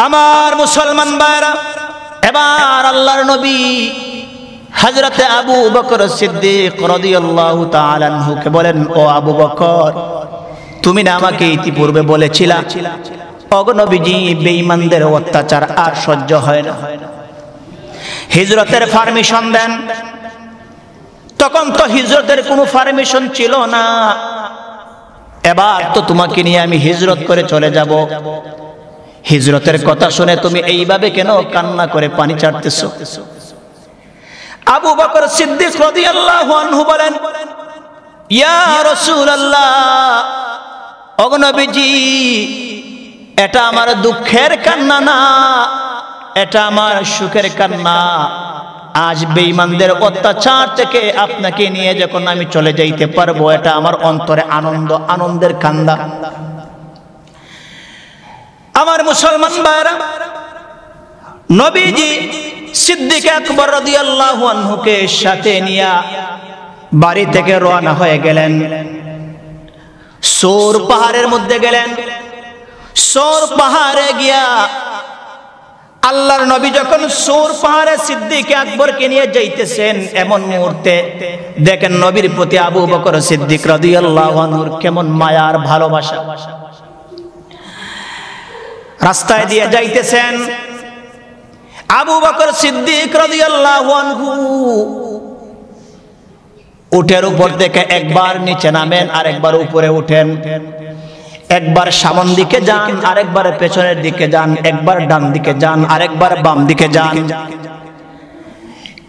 আমার মুসলমান ভাইরা, এবার আল্লাহর নবী হযরতে আবু বকর সিদ্দিক রাদিয়াল্লাহু তাআলা আনহুকে বলেন, ও আবু বকর, তুমি না আমাকে ইতিপূর্বে বলেছিলা ওগো নবীজি বেঈমানদের অত্যাচার আর সহ্য হয় না, হিজরতের পারমিশন দেন। তখন তো হিজরতের কোনো পারমিশন ছিল না, এবার তো তোমাকে নিয়ে আমি হিজরত করে চলে যাব। হিজরতের কথা শুনে তুমি এইভাবে কেন কান্না করে পানি ছাড়তেছো? আবু বকর সিদ্দিক রাদিয়াল্লাহু আনহু বলেন, ইয়া রাসূলুল্লাহ, ওগো নবীজি, এটা আমার দুঃখের কান্না না, এটা আমার সুখের কান্না। আজ বেঈমানদের অত্যাচার থেকে আপনাকে নিয়ে যখন আমি চলে যাইতে পারবো, এটা আমার অন্তরে আনন্দ, আনন্দের কান্না। আমার মুসলমান ভাইরা, নবীজি সিদ্দিক আকবর রাদিয়াল্লাহু আনহুকে সাথে নিয়ে বাড়ি থেকে রওনা হয়ে গেলেন। সৌর পাহাড়ের মধ্যে গেলেন। সৌর পাহাড়ে গিয়া আল্লাহর নবী যখন সৌর পাহাড়ে সিদ্দিক আকবরকে নিয়ে যাইতেছেন, এমন মুহূর্তে দেখেন নবীর প্রতি আবু বকর সিদ্দিক রাদিয়াল্লাহু আনহুর কেমন মায়ার ভালোবাসা। রাস্তায় দিয়ে যাইতেছেন, আবু বকর সিদ্দিক রাদিয়াল্লাহু আনহু উটের উপর থেকে একবার নিচে নামেন, আরেকবার উপরে উঠেন, একবার সামন দিকে যান, আরেকবার পেছনের দিকে যান, একবার ডান দিকে যান, আরেকবার বাম দিকে যান।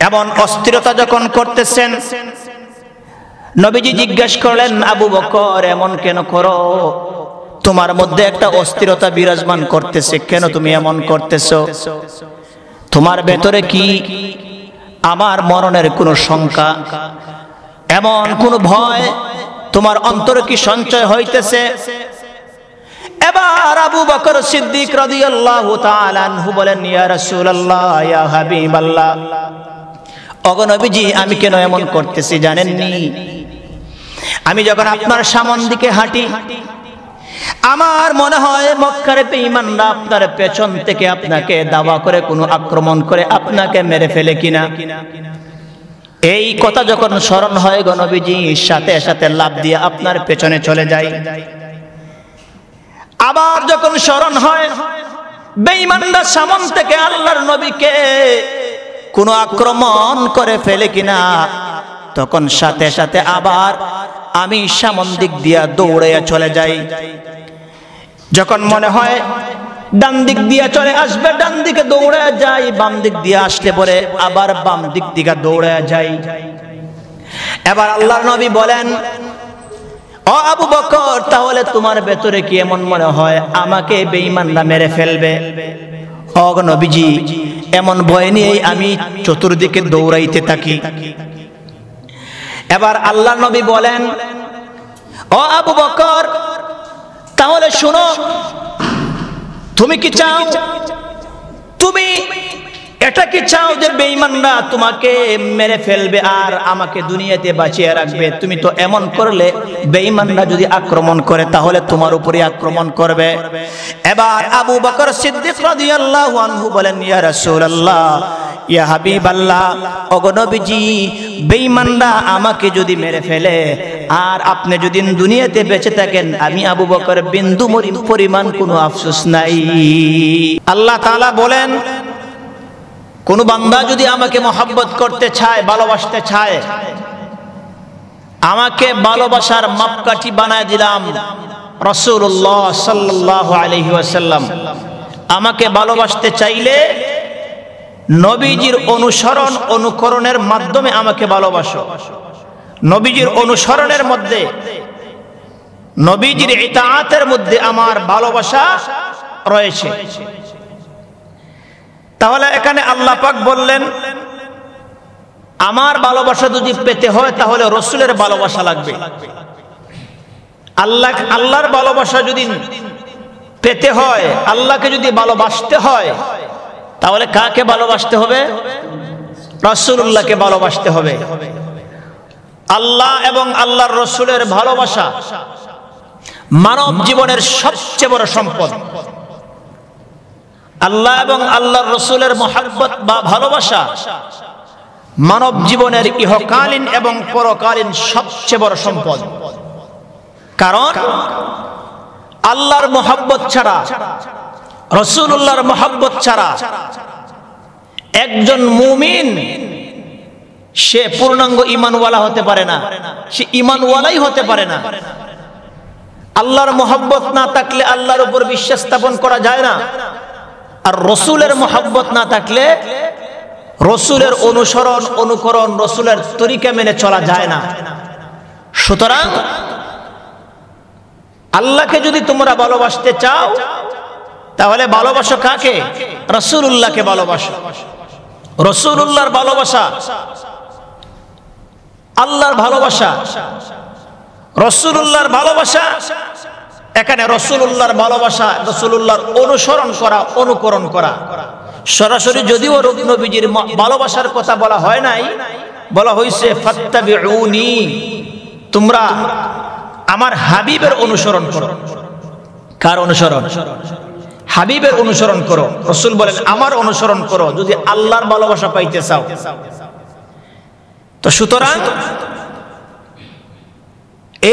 এমন অস্থিরতা যখন করতেছেন, নবীজি জিজ্ঞেস করলেন, আবু বকর, এমন কেন করো? তোমার মধ্যে একটা অস্থিরতা বিরাজমান করতেছে, কেন তুমি এমন করতেছো? তোমার ভেতরে কি আমার মরণের কোনো শঙ্কা, এমন কোন ভয় তোমার অন্তরে কি সঞ্চয় হইতেছে? এবার আবু বকর সিদ্দিক রাদিয়াল্লাহু তাআলা আনহু বলেন, ইয়া রাসূলুল্লাহ, ইয়া হাবিবাল্লাহ, ওগো নবীজি, আমি কেন এমন করতেছি জানেননি? আমি যখন আপনার সামন দিকে হাঁটি, আমার মনে হয় মক্কার বেঈমানরা আপনার পেছন থেকে আপনাকে দাওয়া করে কোনো আক্রমণ করে আপনাকে মেরে ফেলে কিনা। এই কথা যখন স্মরণ হয় গো নবীজি, সাথে সাথে লাফ দিয়ে আপনার পেছনে চলে যায়। আবার যখন স্মরণ হয় বেঈমানরা সামন থেকে আল্লাহর নবীকে কোনো আক্রমণ করে ফেলে কিনা, তখন সাথে সাথে আবার আমি সামন দিক দিয়া দৌড়ে চলে যাই। যখন মনে হয় ডান দিক দিয়ে চলে আসবে, ডান দিকে দৌড়ে যাই, বাম দিক দিয়ে আসলে পরে আবার বাম দিক দিকে দৌড়ে যাই। এবার আল্লাহর নবী বলেন, ও আবু বকর, তাহলে তোমার ভেতরে কি এমন মনে হয় আমাকে বেঈমানরা মেরে ফেলবে? ও নবীজি, এমন ভয় নিয়েই আমি চতুর্দিকে দৌড়াইতে থাকি। এবার আল্লাহর নবী বলেন, ও আবু বকর, তাহলে শোনো, তুমি কি চাও, তুমি এটা কি চাও যে বেঈমানরা তোমাকে মেরে ফেলবে আর আমাকে দুনিয়াতে বাঁচিয়ে রাখবে? তুমি তো এমন করলে বেঈমানরা যদি আক্রমণ করে তাহলে তোমার উপরে আক্রমণ করবে। এবার আবু বকর সিদ্দিক রাদিয়াল্লাহু আনহু বলেন, ইয়া রাসূলুল্লাহ, ইয়া হাবিবাল্লাহ, ওগো নবীজি, বেঈমানরা আমাকে যদি মেরে ফেলে আর আপনি যদি দুনিয়াতে বেঁচে থাকেন, আমি আবু বকর বিন্দু পরিমাণ কোনো আফসোস নাই। আল্লাহ তাআলা বলেন, কোন বান্দা যদি আমাকে মহব্বত করতে চায়, ভালোবাসতে চায়, আমাকে ভালোবাসার মাপকাঠি বানায় দিলাম রাসূলুল্লাহ সাল্লাল্লাহু আলাইহি ওয়াসাল্লাম। আমাকে ভালোবাসতে চাইলে নবীজির অনুসরণ অনুকরণের মাধ্যমে আমাকে ভালোবাসো। নবীজির অনুসরণের মধ্যে, নবীজির ইতাআতের মধ্যে আমার ভালোবাসা রয়েছে। তাহলে এখানে আল্লাহ পাক বললেন, আমার ভালোবাসা যদি পেতে হয় তাহলে রাসূলের ভালোবাসা লাগবে। আল্লাহর ভালোবাসা যদি পেতে হয়, আল্লাহকে যদি ভালোবাসতে হয়, তাহলে কাকে ভালোবাসতে হবে? রাসূলুল্লাহকে ভালোবাসতে হবে। আল্লাহ এবং আল্লাহর রাসূলের ভালোবাসা মানব জীবনের সবচেয়ে বড় সম্পদ। আল্লাহ এবং আল্লাহর রাসূলের মহব্বত বা ভালোবাসা মানব জীবনের ইহকালীন এবং পরকালীন সবচেয়ে বড় সম্পদ। কারণ আল্লাহর মহব্বত ছাড়া, রাসূলুল্লাহর মহব্বত ছাড়া একজন মুমিন সে পূর্ণাঙ্গ ঈমানওয়ালা হতে পারে না, সে ঈমানওয়ালাই হতে পারে না। আল্লাহর মহব্বত না থাকলে আল্লাহর উপর বিশ্বাস স্থাপন করা যায় না, আর রাসূলের মহব্বত না থাকলে রাসূলের অনুসরণ অনুকরণ, রাসূলের তরিকা মেনে চলা যায় না। সুতরাং আল্লাহকে যদি তোমরা ভালোবাসতে চাও তাহলে ভালোবাসো কাকে? রাসূলুল্লাহকে ভালোবাসো। রাসূলুল্লাহর ভালোবাসা আল্লাহর ভালোবাসা, রাসূলুল্লাহর ভালোবাসা। এখানে রাসূলুল্লাহর ভালোবাসা, রাসূলুল্লাহর অনুসরণ করা, অনুকরণ করা। সরাসরি যদিও নবীজির ভালোবাসার কথা বলা হয় নাই, বলা হয়েছে ফাত্তাবিউনি, তোমরা আমার হাবিবের অনুসরণ করো। কার অনুসরণ? হাবিবের অনুসরণ করো। রাসূল বলেন আমার অনুসরণ করো যদি আল্লাহর ভালোবাসা পাইতে চাও। তো সুতরাং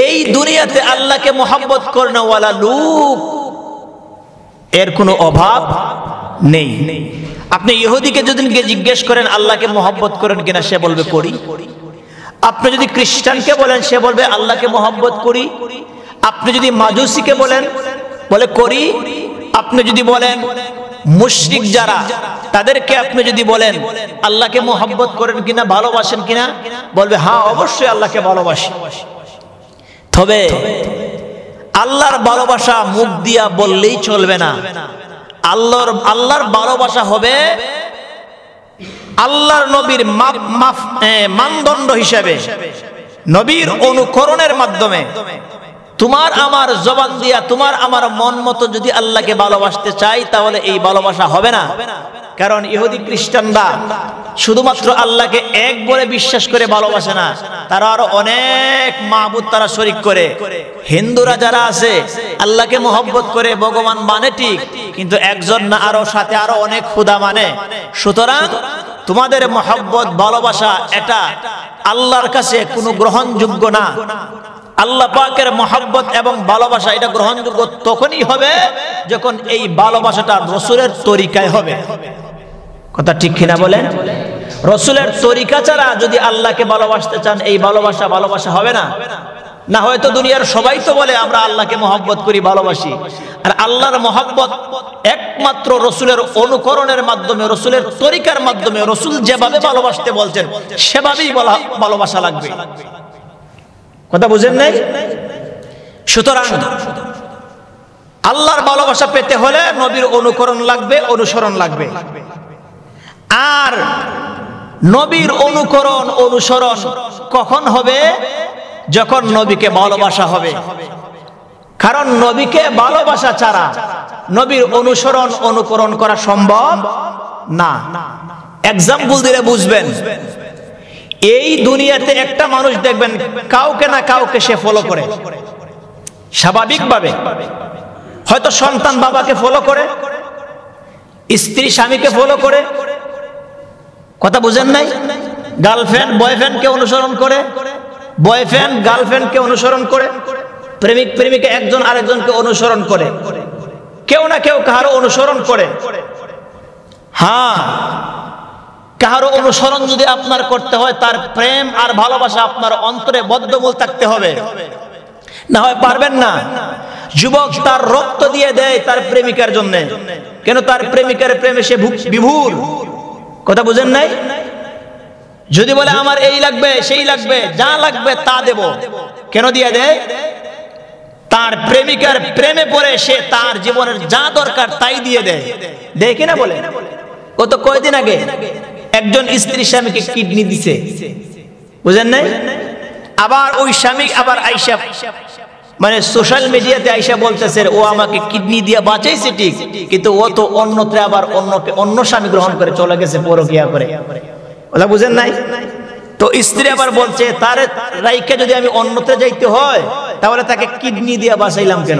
এই দুনিয়াতে আল্লাহকে মহব্বত করনেওয়ালা লোক এর কোনো অভাব নেই। আপনি ইহুদিকে যদি জিজ্ঞেস করেন আল্লাহকে মহব্বত করেন কিনা, সে বলবে করি। আপনি যদি খ্রিস্টানকে বলেন সে বলবে আল্লাহকে মহব্বত করি। আপনি যদি মাজুসিকে বলেন বলে করি। আপনি যদি বলেন মুশরিক যারা তাদেরকে আপনি যদি বলেন আল্লাহকে মহব্বত করেন কিনা, ভালোবাসেন কিনা, বলবে হ্যাঁ অবশ্যই আল্লাহকে ভালোবাসি। তবে আল্লাহর ভালোবাসা মুখ দিয়া বললেই চলবে না। আল্লাহর ভালোবাসা হবে আল্লাহর নবীর মানদণ্ড হিসেবে, নবীর অনুকরণের মাধ্যমে। তোমার আমার জবান দিয়া, তোমার আমার মন মতো যদি আল্লাহকে ভালোবাসতে চাই তাহলে এই ভালোবাসা হবে না। কারণ ইহুদি খ্রিস্টানরা শুধুমাত্র আল্লাহকে এক বলে বিশ্বাস করে ভালোবাসে না, তারা আরো অনেক মাবুদ তারা শরীক করে। হিন্দুরা যারা আছে আল্লাহকে মহব্বত করে, ভগবান মানে ঠিক, কিন্তু একজন না, আরো সাথে আরো অনেক খোদা মানে। সুতরাং তোমাদের মহব্বত ভালোবাসা এটা আল্লাহর কাছে কোনো গ্রহণযোগ্য না। আল্লাহ পাকের মহব্বত এবং ভালোবাসা এটা গ্রহণযোগ্য তখনই হবে যখন এই ভালোবাসাটা রাসূলের তরিকায় হবে। কথা ঠিক কিনা বলেন? রাসূলের তরিকা ছাড়া যদি আল্লাহকে ভালোবাসতে চান এই ভালোবাসা হবে না। না হয়তো দুনিয়ার সবাই তো বলে আমরা আল্লাহকে মহব্বত করি, ভালোবাসি, আর আল্লাহর মহব্বত একমাত্র রাসূলের অনুকরণের মাধ্যমে, রাসূলের তরিকার মাধ্যমে, রাসূল যেভাবে ভালোবাসতে বলছেন সেভাবেই ভালোবাসা লাগবে। কথা বুঝেন নাই? সুতরাং আল্লাহর ভালোবাসা পেতে হলে নবীর অনুকরণ লাগবে, অনুসরণ লাগবে। আর নবীর অনুকরণ অনুসরণ কখন হবে? যখন নবীকে ভালোবাসা হবে। কারণ নবীকে ভালোবাসা ছাড়া নবীর অনুসরণ অনুকরণ করা সম্ভব না। এক্সাম্পল দিলে বুঝবেন। এই দুনিয়াতে একটা মানুষ দেখবেন কাউকে না কাউকে সে ফলো করে স্বাভাবিকভাবে। হয়তো সন্তান বাবাকে ফলো করে, স্ত্রী স্বামীকে ফলো করে। কথা বুঝেন নাই? গার্লফ্রেন্ড বয়ফ্রেন্ডকে অনুসরণ করে, বয়ফ্রেন্ড গার্লফ্রেন্ডকে অনুসরণ করে, প্রেমিক প্রেমিকা একজন আরেকজনকে অনুসরণ করে, কেউ না কেউ কাহারও অনুসরণ করে। হ্যাঁ, কাহারও অনুসরণ যদি আপনার করতে হয় তার প্রেম আর ভালোবাসা আপনার অন্তরে বদ্ধমূল থাকতে হবে, না হয় পারবেন না। যুবক তার রক্ত দিয়ে দেয় তার প্রেমিকার জন্য, কেন? তার প্রেমিকার প্রেমে সে বিভোর। কথা বুঝেন নাই? যদি বলে আমার এই লাগবে সেই লাগবে, যা লাগবে তা দেব, কেন দিয়ে দেয়? তার প্রেমিকার প্রেমে পড়ে সে তার জীবনের যা দরকার তাই দিয়ে দেয়। দেয় কিনা বলে? কত কয়দিন আগে একজন স্ত্রী স্বামীকে কিডনি দিছে, বুঝেন নাই? আবার ওই স্বামী আবার আইসা মানে সোশ্যাল মিডিয়াতে আইসা বলতেছে ও আমাকে কিডনি দিয়ে বাঁচাইছে ঠিক, কিন্তু ও তো অন্যত্রে আবার অন্য স্বামী গ্রহণ করে চলে গেছে পরকিয়া করে। ওটা বুঝেন নাই? তো স্ত্রী আবার বলছে তার রাইকে যদি আমি অন্যত্রে যাইতে হয় তাহলে তাকে কিডনি দিয়ে বাঁচাইলাম কেন?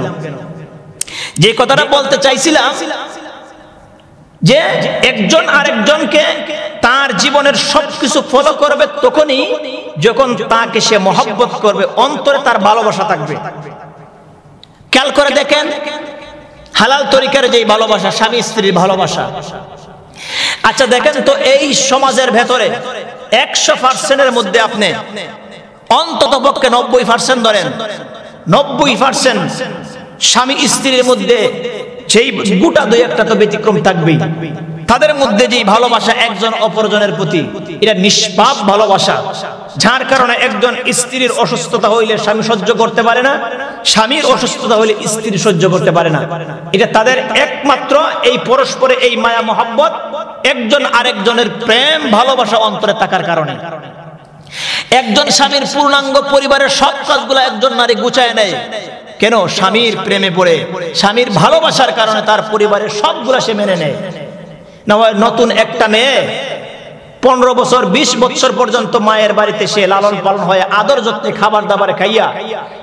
যে কথাটা বলতে চাইছিলাম যে একজন আরেকজনকে তার জীবনের সবকিছু ফলো করবে তখনই যখন তাকে সে মহব্বত করবে, অন্তরে তার ভালোবাসা থাকবে। খেয়াল করে দেখেন হালাল তরিকার যেই ভালোবাসা, স্বামী স্ত্রীর ভালোবাসা। আচ্ছা দেখেন তো এই সমাজের ভেতরে 100%-এর মধ্যে আপনি অন্তত পক্ষে 90% ধরেন, 90% স্বামী স্ত্রীর মধ্যে সেই গোটা দুই একটা তো ব্যতিক্রম থাকবেই। তাদের মধ্যে যে ভালোবাসা একজন অপরজনের প্রতি, এটা নিষ্পাপ ভালোবাসা, যার কারণে একজন স্ত্রীর অসুস্থতা হইলে স্বামী সহ্য করতে পারে না, স্বামীর অসুস্থতা হইলে স্ত্রী সহ্য করতে পারে না। এটা তাদের একমাত্র এই পরস্পরে এই মায়া মহব্বত, একজন আরেকজনের প্রেম ভালোবাসা অন্তরে থাকার কারণে। একজন স্বামীর পূর্ণাঙ্গ পরিবারের সব কাজগুলো একজন নারী গুছায় নেয়। কেন? স্বামীর প্রেমে পড়ে, স্বামীর ভালোবাসার কারণে তার পরিবারের সবগুলা সে মেনে নেয়। না হয় নতুন একটা মেয়ে 15 বছর 20 বছর পর্যন্ত মায়ের বাড়িতে সে লালন পালন হয়ে আদর যত্নে খাবার দাবার খাইয়া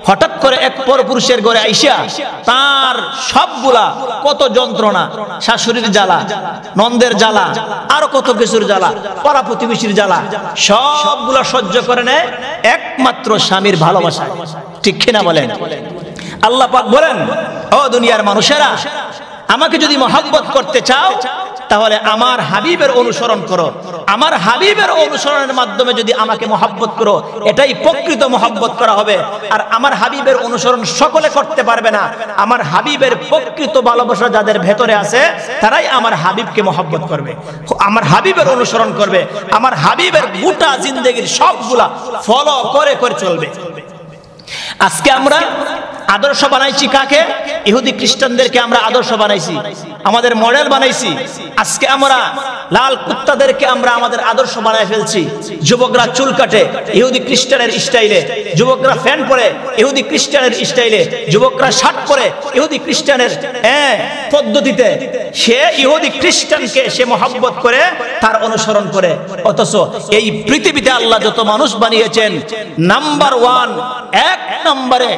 হঠাৎ করে এক পরপুরুষের ঘরে আইসা তার সবগুলা কত যন্ত্রণা, শাশুড়ির জ্বালা, নন্দের জ্বালা, আরো কত কিছুর জ্বালা, পাড়া প্রতিবেশীর জ্বালা, সবগুলা সহ্য করে নেয় একমাত্র স্বামীর ভালোবাসা। ঠিক কিনা বলেন? আল্লাহ পাক বলেন, ও দুনিয়ার মানুষেরা, আমাকে যদি মহব্বত করতে চাও তাহলে আমার হাবিবের অনুসরণ করো। আমার হাবিবের অনুসরণের মাধ্যমে যদি আমাকে মহব্বত করো, এটাই প্রকৃত মহব্বত করা হবে। আর আমার হাবিবের অনুসরণ সকলে করতে পারবে না। আমার হাবিবের প্রকৃত ভালোবাসা যাদের ভেতরে আছে তারাই আমার হাবিবকে মহব্বত করবে, আমার হাবিবের অনুসরণ করবে, আমার হাবিবের গোটা জিন্দেগির সবগুলা ফলো করে করে চলবে। আজকে আমরা আদর্শ বানাইছি কাকে? ইহুদি খ্রিস্টানদেরকে আমরা আদর্শ বানাইছি, আমাদের মডেল বানাইছি। আজকে আমরা লাল কুত্তাদেরকে আমরা আমাদের আদর্শ বানায় ফেলছি। যুবকরা চুল কাটে ইহুদি খ্রিস্টানের স্টাইলে, যুবকরা ফ্যান পরে ইহুদি খ্রিস্টানের স্টাইলে, যুবকরা শার্ট পরে ইহুদি খ্রিস্টানের পদ্ধতিতে। সে ইহুদি খ্রিস্টানকে সে মহব্বত করে, তার অনুসরণ করে। অথচ এই পৃথিবীতে আল্লাহ যত মানুষ বানিয়েছেন, নাম্বার 1 এক নম্বরে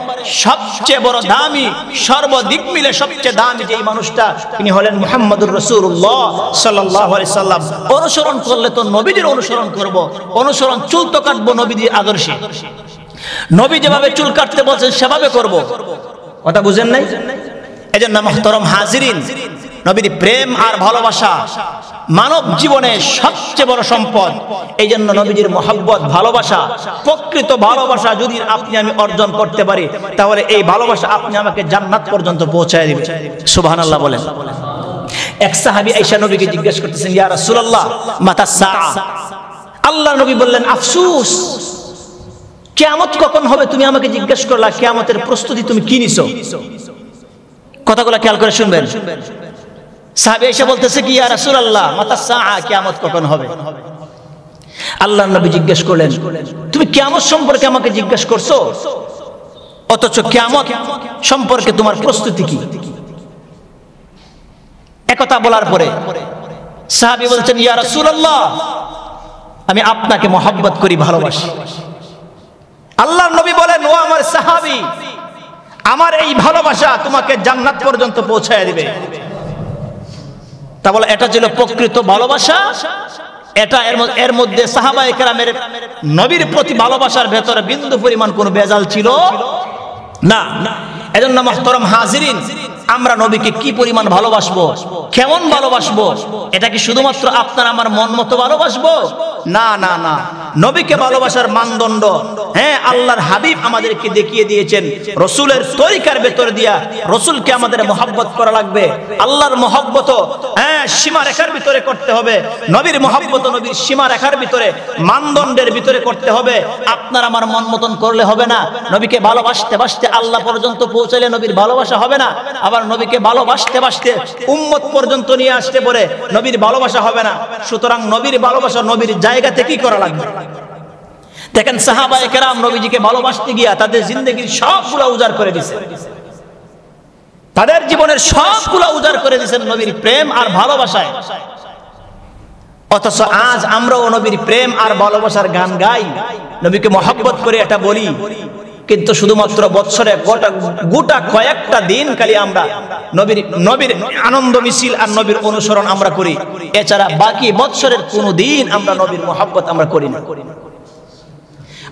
সবচেয়ে বড় দামি, সর্বদিক মিলে সবচেয়ে দামি যে মানুষটা, তিনি হলেন মুহাম্মদুর রাসূলুল্লাহ সাল্লাল্লাহু আলাইহি সাল্লাম। অনুসরণ করলে তো নবীদের অনুসরণ করব, অনুসরণ চুল তো কাটবো নবীদের আদর্শে। নবী যেভাবে চুল কাটতে বলছেন সেভাবে করব। কথা বুঝেন নাই? এজন্য মুহতারাম হাজিরিন, নবীর প্রেম আর ভালোবাসা মানব জীবনের সবচেয়ে বড় সম্পদ। এই জন্য নবীজির মহব্বত, ভালোবাসা, প্রকৃত ভালোবাসা যদি আপনি আমি অর্জন করতে পারি, তাহলে এই ভালোবাসা আপনি আমাকে জান্নাত পর্যন্ত পৌঁছায় দিবে। সুবহানাল্লাহ বলেন। এক সাহাবী আয়েশা নবীকে জিজ্ঞেস করতেছেন, ইয়া রাসূলুল্লাহ মাতা সাআ। আল্লাহ নবী বললেন, আফসোস, কিয়ামত কখন হবে তুমি আমাকে জিজ্ঞেস করলা, কিয়ামতের প্রস্তুতি তুমি কি নিছো? কথাগুলো খেয়াল করে শুনবেন। সাহাবী এসে বলতেছে কি, ইয়া রাসূলুল্লাহ মাতা সাআ, কিয়ামত কখন হবে? আল্লাহর নবী জিজ্ঞেস করলেন, তুমি কিয়ামত সম্পর্কে আমাকে জিজ্ঞেস করছো, অথচ কিয়ামত সম্পর্কে তোমার প্রস্তুতি কি? একথা বলার পরে সাহাবী বলছেন, ইয়া রাসূলুল্লাহ, আমি আপনাকে মহব্বত করি, ভালোবাসি। আল্লাহর নবী বলেন, ও আমার সাহাবী, আমার এই ভালোবাসা তোমাকে জান্নাত পর্যন্ত পৌঁছায় দিবে। তা বলে এটা ছিল প্রকৃত ভালোবাসা। এটা এর মধ্যে সাহাবায়ে কেরামের নবীর প্রতি ভালোবাসার ভেতরে বিন্দু পরিমাণ কোনো বেজাল ছিল না। এজন্য মুহতারাম হাজিরিন, আমরা নবীকে কি পরিমাণ ভালোবাসবো, কেমন ভালোবাসবো? এটা কি শুধুমাত্র আপনার আমার মন মতো ভালোবাসবো? না না না, নবীকে ভালোবাসার মানদণ্ড আল্লাহর হাবিব আমাদেরকে দেখিয়ে দিয়েছেন। রসুলের তরিকার ভেতর দিয়া রসুলকে আমাদের মহব্বত করা লাগবে। আল্লাহর মহব্বত সীমা রেখার ভিতরে করতে হবে, নবীর মহব্বত নবীর সীমা রেখার ভিতরে, মানদণ্ডের ভিতরে করতে হবে। আপনার আমার মন মতন করলে হবে না। নবীকে ভালোবাসতে বাসতে আল্লাহ পর্যন্ত পৌঁছালে নবীর ভালোবাসা হবে না। আবার নবীকে ভালোবাসতে বাসতে উম্মত পর্যন্ত নিয়ে আসতে পারে নবীর ভালোবাসা হবে না। সুতরাং নবীর ভালোবাসা নবীর জায়গা থেকেই করা লাগবে। দেখেন সাহাবায়ে কেরাম নবীজিকে ভালোবাসতে গিয়া তাদের জিন্দেগির সবগুলা উজাড় করে দিয়েছে, তাদের জীবনের সবগুলা উজাড় করে দিয়েছেন নবীর প্রেম আর ভালোবাসায়। অথচ আজ আমরাও নবীর প্রেম আর ভালোবাসার গান গাই, নবীকে মহব্বত করে এটা বলি, কিন্তু শুধুমাত্র বছরে গোটা কয়েকটা দিন খালি আমরা নবীর আনন্দ মিছিল আর নবীর অনুসরণ আমরা করি, এছাড়া বাকি বছরের কোনো দিন আমরা নবীর মহব্বত আমরা করি না।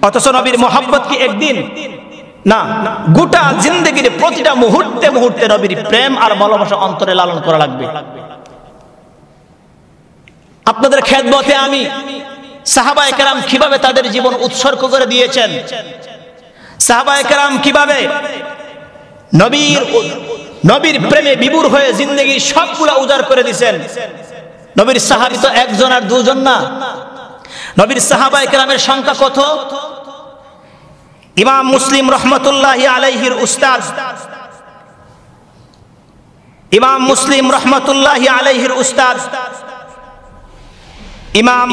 অথচ নবীর মহব্বত কি একদিন না, গোটা জিন্দেগির প্রতিটা মুহূর্তে মুহূর্তে নবীর প্রেম আর ভালোবাসা অন্তরে লালন করা লাগবে। আপনাদের খেদমতে আমি সাহাবায়ে কেরাম কিভাবে তাদের জীবন উৎসর্গ করে দিয়েছেন, সাহাবায়ে কেরাম কিভাবে নবীর প্রেমে বিভোর হয়ে জিন্দেগির সবগুলা উজাড় করে দিয়েছেন। নবীর সাহাবী তো একজন আর দুজন না, নবীর সাহাবায়ে কেরামের সংখ্যা কত? ইমাম মুসলিম রহমতুল্লাহি আলাইহির উস্তাদ, ইমাম মুসলিম রহমতুল্লাহি আলাইহির উস্তাদ ইমাম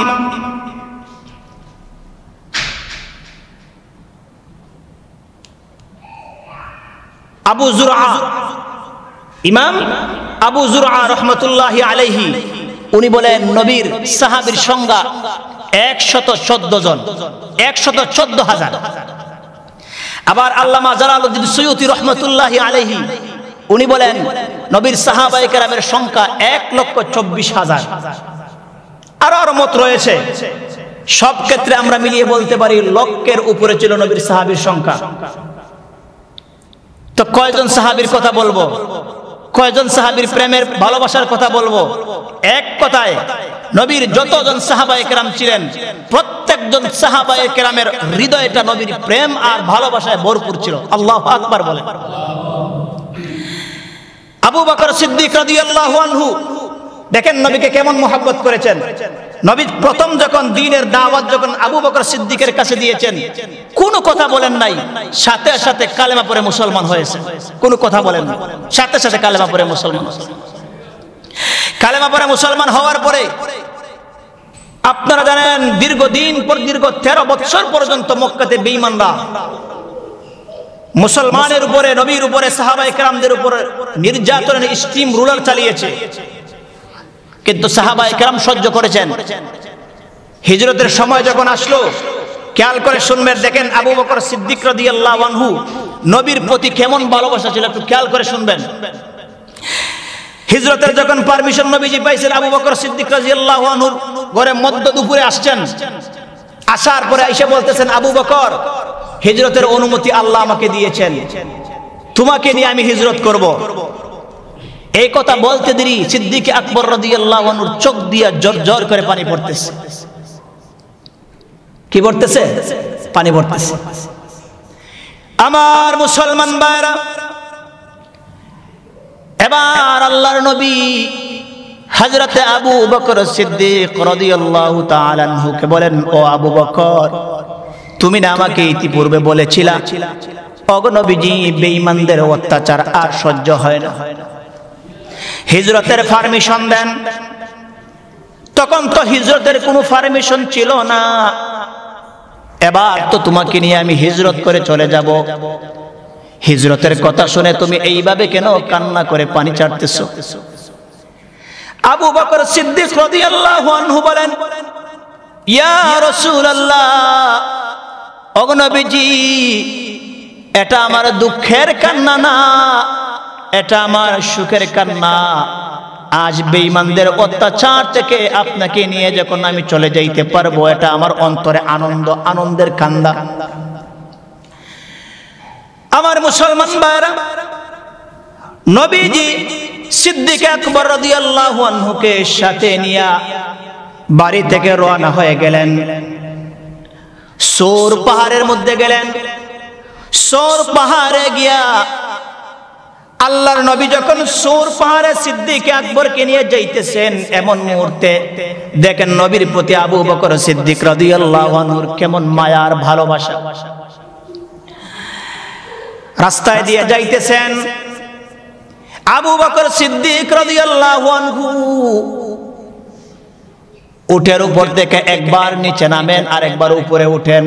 আবু জুরআ, ইমাম আবু জুরআ রহমতুল্লাহি আলাইহি, উনি বলেন নবীর সাহাবীর সংখ্যা 114 জন, 114,000। আবার আল্লামা জালালউদ্দিন সুয়ুতি রহমতুল্লাহি আলাইহি উনি বলেন নবীর সাহাবায়ে কেরামের সংখ্যা 1,24,000। আরো মত রয়েছে, সব ক্ষেত্রে আমরা মিলিয়ে বলতে পারি লক্ষের উপরে ছিল নবীর সাহাবীর সংখ্যা। তো কয়জন সাহাবীর কথা বলবো, কয়জন সাহাবীর প্রেমের ভালোবাসার কথা বলবো? এক কথায় নবীর যতজন সাহাবায়ে কেরাম ছিলেন প্রত্যেকজন সাহাবায়ে কেরামের হৃদয়টা নবীর প্রেম আর ভালোবাসায় ভরপুর ছিল। আল্লাহু আকবার বলেন। আবু বকর সিদ্দিক রাদিয়াল্লাহু আনহু দেখেন নবীকে কেমন মহব্বত করেছেন। নবী প্রথম যখন দ্বীনের দাওয়াত যখন আবু বকর সিদ্দিকের কাছে দিয়েছেন, কোনো কথা বলেন নাই, সাথে সাথে কালেমা পড়ে মুসলমান হয়েছে। কোনো কথা বলেন না, সাথে সাথে কালেমা পড়ে মুসলমান। কালেমা পড়ে মুসলমান হওয়ার পরে আপনারা জানেন দীর্ঘ 13 বছর পর্যন্ত মক্কাতে বেঈমানরা মুসলমানের উপরে, নবীর উপরে, সাহাবায়ে কেরামদের উপরে নির্যাতনের স্টিম রুলার চালিয়েছে। কিন্তু সাহাবায়ে কেরাম সহ্য করেছেন। হিজরতের সময় যখন আসলো, খেয়াল করে শুনবেন, দেখেন আবু বকর সিদ্দিক রাদিয়াল্লাহু আনহু নবীর প্রতি কেমন ভালোবাসা ছিল, একটু খেয়াল করে শুনবেন। হিজরতের যখন পারমিশন নবীজি পাইছেন, আবু বকর সিদ্দিক রাদিয়াল্লাহু আনহুর ঘরে মধ্য দুপুরে আসছেন। আসার পরে এসে বলতেছেন, আবু বকর, হিজরতের অনুমতি আল্লাহ আমাকে দিয়েছেন, তোমাকে নিয়ে আমি হিজরত করব। এই কথা বলতে দেরি সিদ্দিক আকবর রাদিয়াল্লাহু আনহুর চোখ দিয়া ঝরঝর করে পানি পড়তেছে। কি পড়তেছে? পানি পড়তেছে। আমার মুসলমান ভাইরা, এবার আল্লাহর নবী হযরতে আবু বকর সিদ্দিক রাদিয়াল্লাহু তাআলা আনহুকে বলেন, ও আবু বকর, তুমি না আমাকে ইতিপূর্বে বলেছিলা ওগো নবীজি বেঈমানদের অত্যাচার আর সহ্য হয় না, হিজরতের পারমিশন দেন। তখন তো হিজরতের কোনো পারমিশন ছিল না, এবার তো তোমাকে নিয়ে আমি হিজরত করে চলে যাব। হিজরতের কথা শুনে তুমি এইভাবে কেন কান্না করে পানি ছাড়তেছো? আবু বকর সিদ্দিক রাদিয়াল্লাহু আনহু বলেন, ইয়া রাসূলুল্লাহ, ওগো নবীজি, এটা আমার দুঃখের কান্না না, এটা আমার সুখের কান্না। আজ বেঈমানদের অত্যাচার থেকে আপনাকে নিয়ে যখন আমি চলে যাইতে পারবো, এটা আমার অন্তরে আনন্দের কান্না। আমার মুসলমান ভাইরা, নবীজি সিদ্দিক আকবর রাদিয়াল্লাহু আনহুকে সাথে নিয়ে বাড়ি থেকে রওনা হয়ে গেলেন। সৌর পাহাড়ের মধ্যে গেলেন। সৌর পাহাড়ে গিয়া আল্লাহর নবী যখন সৌর পাহাড়ে সিদ্দিক আকবরকে নিয়ে যাইতেছেন, এমন মুহূর্তে দেখেন নবীর প্রতি আবু বকর সিদ্দিক রাদিয়াল্লাহু আনহুর কেমন মায়ার ভালোবাসা। রাস্তায় দিয়ে যাইতেছেন, আবু বকর সিদ্দিক রাদিয়াল্লাহু আনহু উটের উপর থেকে একবার নিচে নামেন আর একবার উপরে উঠেন,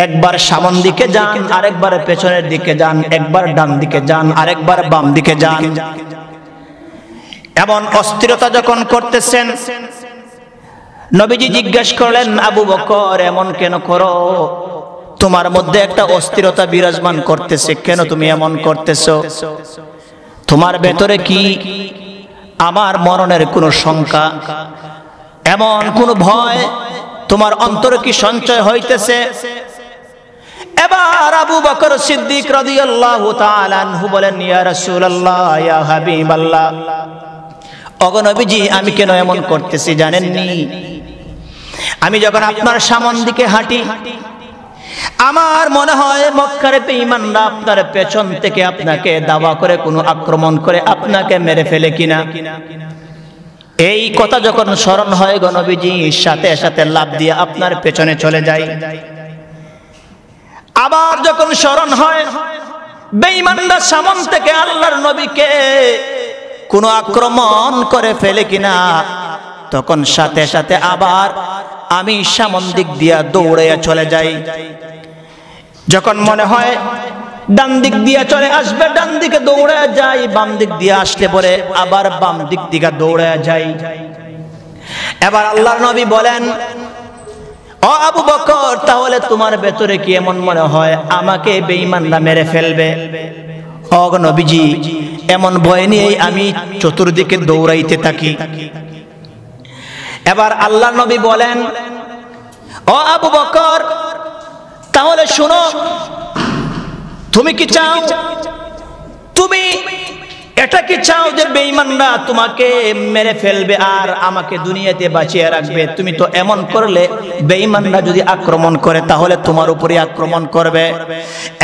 একবার সামন দিকে যান, আরেকবার পেছনের দিকে যান, একবার ডান দিকে যান, আরেকবার বাম দিকে যান। এমন অস্থিরতা যখন করতেছেন, নবীজি জিজ্ঞেস করলেন, আবু বকর এমন কেন করো? তোমার মধ্যে একটা অস্থিরতা বিরাজমান করতেছে, কেন তুমি এমন করতেছো? তোমার ভেতরে কি আমার মরণের কোনো শঙ্কা, এমন কোনো ভয় তোমার অন্তরে কি সঞ্চয় হইতেছে? এবার আবু বকর সিদ্দিক রাদিয়াল্লাহু তাআলা আনহু বলেন, ইয়া রাসূলুল্লাহ, ইয়া হাবিবাল্লাহ, ওগো নবীজি, আমি কেন এমন করতেছি জানেননি? আমি যখন আপনার সামন দিকে হাঁটি, আমার মনে হয় মক্কার বেঈমানরা আপনার পেছন থেকে আপনাকে দাওয়া করে কোনো আক্রমণ করে আপনাকে মেরে ফেলে কিনা। এই কথা যখন স্মরণ হয় গো নবীজি, সাথে সাথে লাফ দিয়ে আপনার পেছনে চলে যায়। আবার যখন স্মরণ হয় বেঈমানরা সামন থেকে আল্লাহর নবীকে কোনো আক্রমণ করে ফেলে কিনা, তখন সাথে সাথে আবার আমি সামন দিক দিয়া দৌড়ে চলে যাই। যখন মনে হয় ডান দিক দিয়ে চলে আসবে, ডান দিকে দৌড়ে যাই, বাম দিক দিয়ে আসলে পরে আবার বাম দিক দিকে দৌড়ে যাই। এবার আল্লাহর নবী বলেন, ও আবু বকর, তাহলে তোমার ভেতরে কি এমন মনে হয় আমাকে বেঈমানরা মেরে ফেলবে? ও নবীজি, এমন ভয় নিয়েই আমি চতুর্দিকে দৌড়াইতে থাকি। এবার আল্লাহর নবী বলেন, ও আবু বকর, তাহলে শুনো, তুমি কি চাও, তুমি এটা কি চাও যে বেঈমানরা তোমাকে মেরে ফেলবে আর আমাকে দুনিয়াতে বাঁচিয়ে রাখবে? তুমি তো এমন করলে বেঈমানরা যদি আক্রমণ করে তাহলে তোমার উপরে আক্রমণ করবে।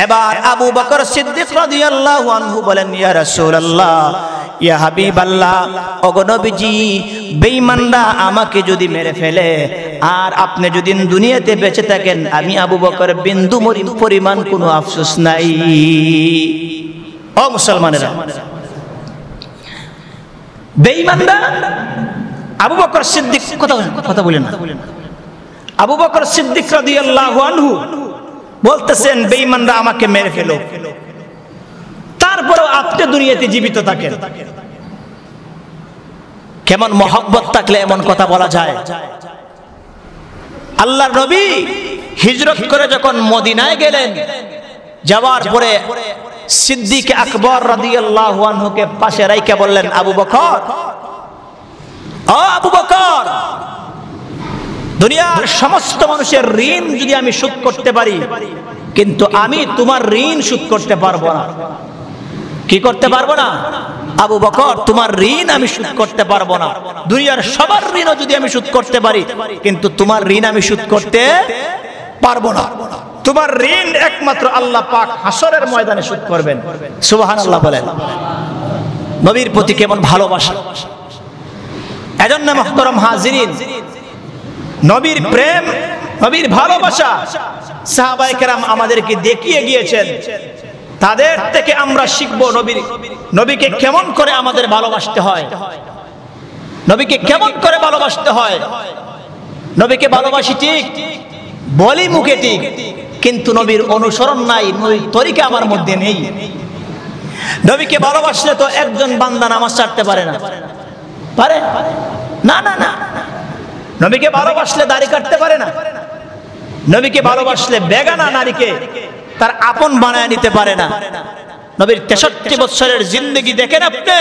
এবার আবু বকর সিদ্দিক রাদিয়াল্লাহু আনহু বলেন, ইয়া রাসূলুল্লাহ, ইয়া হাবিবাল্লাহ, ওগো নবীজি, বেঈমানরা আমাকে যদি মেরে ফেলে আর আপনি যদি দুনিয়াতে বেঁচে থাকেন, আমি আবু বকর বিন্দু পরিমাণ কোনো আফসোস নাই। ও মুসলমানেরা, বেঈমানরা আবু বকর সিদ্দিক, কথা বলেন না, আবু বকর সিদ্দিক রাদিয়াল্লাহু আনহু বলতেছেন, বেঈমানরা আমাকে মেরে ফেলো, তারপরেও আপনি দুনিয়াতে জীবিত থাকেন। কেমন মহব্বত থাকলে এমন কথা বলা যায়? আল্লাহর নবী হিজরত করে যখন মদিনায় গেলেন, যাওয়ার পরে সিদ্দিক আকবর রাদিয়াল্লাহু আনহুকে পাশে রাইখে বললেন, আবু বকর, ও আবু বকর, দুনিয়ার সমস্ত মানুষের ঋণ যদি আমি শোধ করতে পারি, কিন্তু আমি তোমার ঋণ শোধ করতে পারবো না। কি করতে পারবো না? আবু বকর, তোমার ঋণ আমি শোধ করতে পারবো না। দুনিয়ার সবার ঋণও যদি আমি শোধ করতে পারি, কিন্তু তোমার ঋণ আমি শোধ করতে পারবো না। তোমার ঋণ একমাত্র আল্লাহ পাক হাসরের ময়দানে শোধ করবেন। সুবহানাল্লাহ বলেন। নবীর প্রতি কেমন ভালোবাসা! এজন্য মুহতারাম হাজিরিন, নবীর প্রেম, নবীর ভালোবাসা সাহাবায়ে কেরাম আমাদেরকে দেখিয়ে গিয়েছেন। তাদের থেকে আমরা শিখবো নবীকে কেমন করে আমাদের ভালোবাসতে হয়, নবীকে কেমন করে ভালোবাসতে হয়। নবীকে ভালোবাসি ঠিক, বলি মুখে ঠিক, কিন্তু নবীর অনুসরণ নাই, নবীর তরিকা আমার মধ্যে নেই। নবীকে ভালোবাসলে তো একজন বান্দা নামাজ ছাড়তে পারে না, পারে না? না না, নবীকে ভালোবাসলে দাড়ি কাটতে পারে না। নবীকে ভালোবাসলে বেগানা নারীকে তার আপন বানায় নিতে পারে না। নবীর 63 বছরের জিন্দেগি দেখেন আপনি,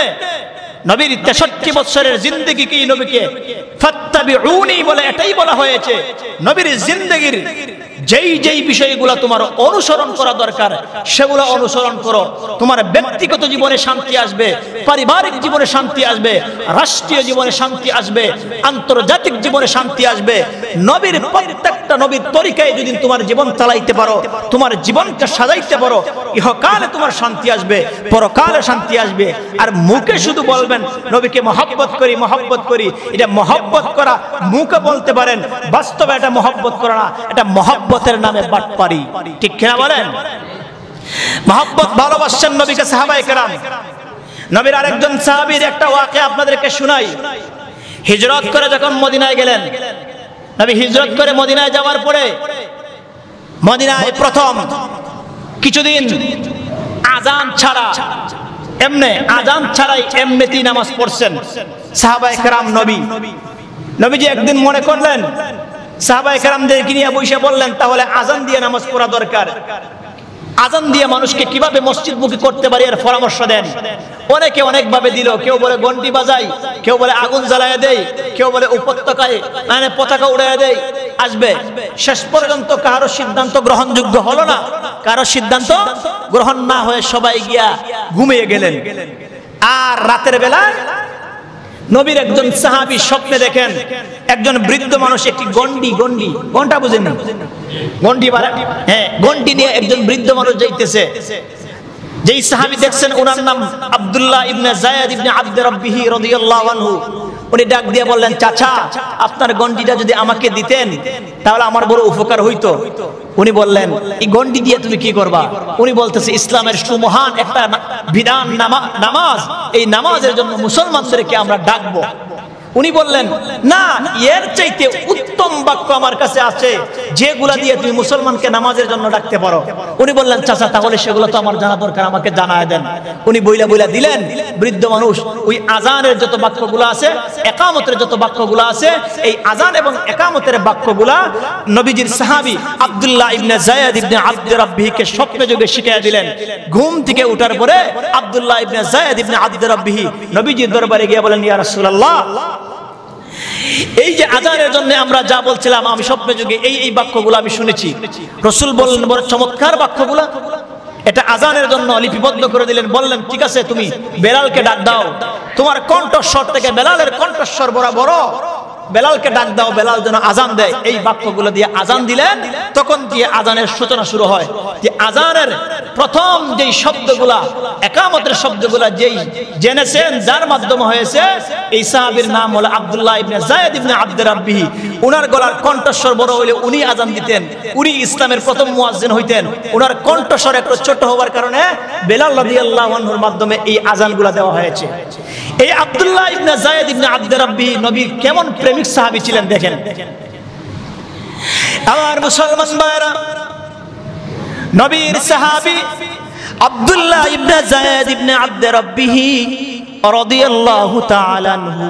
নবীর 63 বছরের জিন্দেগি কি নবীকে ফাত্তাবিউনি বলে এটাই বলা হয়েছে। নবীর জিন্দেগির যেই যেই বিষয়গুলো তোমার অনুসরণ করা দরকার সেগুলো অনুসরণ করো, তোমার ব্যক্তিগত জীবনে শান্তি আসবে, পারিবারিক জীবনে শান্তি আসবে, রাষ্ট্রীয় জীবনে শান্তি আসবে, আন্তর্জাতিক জীবনে শান্তি আসবে। নবীর প্রত্যেকটা নবীর তরিকায় যদি তোমার জীবন চালাইতে পারো, তোমার জীবনটা সাজাইতে পারো, ইহকালে তোমার শান্তি আসবে, পরকালে শান্তি আসবে। আর মুখে শুধু বলবেন নবীকে মহব্বত করি, মহব্বত করি, এটা মহব্বত করা মুখে বলতে পারেন, বাস্তবে এটা মহব্বত করা না, এটা মহব্বতের নামে বাটপারি। ঠিক কিনা বলেন? মহব্বত ভালোবাসছেন নবীকে সাহাবায়ে কেরাম। নবীর আরেকজন সাহাবীর একটা ওয়াকিয়া আপনাদেরকে শোনাই। হিজরত করে যখন মদিনায় গেলেন, নবী হিজরত করে মদিনায় যাওয়ার পরে মদিনায় প্রথম কিছুদিন আযান ছাড়া, এমনি আযান ছাড়াই এমনিতেই নামাজ পড়ছেন সাহাবায়ে কেরাম। নবীজি একদিন মনে করলেন সাহাবায়ে কেরামদেরকে নিয়ে বসে বললেন তাহলে আজান দিয়ে নামাজ পড়া দরকার, আজান দিয়ে মানুষকে কিভাবে মসজিদমুখী করতে পারি এর পরামর্শ দেন। অনেকে অনেকভাবে দিল, কেউ বলে ঘন্টি বাজাই, কেউ বলে আগুন জ্বালায় দেয়, কেউ বলে উপত্যকায় মানে পতাকা উড়াইয়া দেয় আসবে। শেষ পর্যন্ত কারো সিদ্ধান্ত গ্রহণযোগ্য হলো না। কারো সিদ্ধান্ত গ্রহণ না হয়ে সবাই গিয়া ঘুমিয়ে গেলেন। আর রাতের বেলা নবীর একজন সাহাবী স্বপ্নে দেখেন একজন বৃদ্ধ মানুষ একটি ঘন্টা বুঝেন না, ঘন্টি নিয়ে একজন বৃদ্ধ মানুষ যাইতেছে। যেই সাহাবী দেখছেন ওনার নাম আব্দুল্লাহ ইবনে যায়েদ ইবনে আব্দ রাব্বিহি রাদিয়াল্লাহু আনহু। উনি ডাক দিয়ে বললেন, চাচা আপনার গন্ডিটা যদি আমাকে দিতেন তাহলে আমার বড় উপকার হইতো। উনি বললেন, এই গন্ডি দিয়ে তুমি কি করবা? উনি বলতেছে, ইসলামের সুমহান একটা বিধান নামাজ, এই নামাজের জন্য মুসলমানদেরকে আমরা ডাকবো। উনি বললেন, না, এর চাইতে উত্তম বাক্য আমার কাছে আছে যেগুলা দিয়ে তুমি মুসলমানকে নামাজের জন্য ডাকতে পারো। উনি বললেন, চাচা তাহলে সেগুলো তো আমার জানা দরকার, আমাকে জানায় দেন। উনি বইলা দিলেন। বৃদ্ধ মানুষ ওই আজানের যত বাক্যগুলো আছে, একামতের যত বাক্যগুলো আছে, এই আজান এবং একামতের বাক্যগুলা নবীজির সাহাবী আব্দুল্লাহ ইবনে যায়েদ ইবনে আব্দ রাব্বিহিকে স্বপ্নে যোগে শিখিয়ে দিলেন। ঘুম থেকে ওঠার পরে আব্দুল্লাহ ইবনে যায়েদ ইবনে আব্দ রাব্বিহি নবীজির দরবারে গিয়ে বলেন, ইয়া রাসূলুল্লাহ, এই যে আজানের জন্য আমরা যা বলছিলাম, আমি স্বপ্নে যুগে এই বাক্যগুলো আমি শুনেছি। রাসূল বললেন, বড় চমৎকার বাক্যগুলো, এটা আজানের জন্য লিপিবদ্ধ করে দিলেন। বললেন, ঠিক আছে, তুমি বেলালকে ডাক দাও, তোমার কণ্ঠস্বর থেকে বেলালের কণ্ঠস্বর বরাবর বেলালকে ডাক দাও, বেলাল যেন আজান দেয়। এই বাক্যগুলো দিয়ে আজান দিলেন। তখন দিয়ে আজানের সূচনা শুরু হয়। যে আজানের প্রথম যেই শব্দগুলা, একামতের শব্দগুলা যেই জেনেছেন, যার মাধ্যমে হয়েছে, এই সাহাবীর নাম হলো আব্দুল্লাহ ইবনে যায়েদ ইবনে আব্দ রাব্বিহি। উনার গলার কণ্ঠস্বর বড় হইলে উনি আজান দিতেন, উনি ইসলামের প্রথম মুয়াজ্জিন হইতেন। উনার কণ্ঠস্বর একটু ছোট হওয়ার কারণে বেলাল রাদিয়াল্লাহু আনহুর মাধ্যমে এই আজানগুলা দেওয়া হয়েছে। এই আব্দুল্লাহ ইবনে যায়েদ ইবনে আব্দ রাব্বিহি নবীর কেমন প্রেমিক সাহাবী ছিলেন দেখেন। আমার মুসলমান ভাইরা, নবীর সাহাবী আব্দুল্লাহ ইবনে যায়েদ ইবনে আব্দ রাব্বিহি রাদিয়াল্লাহু তাআলা আনহু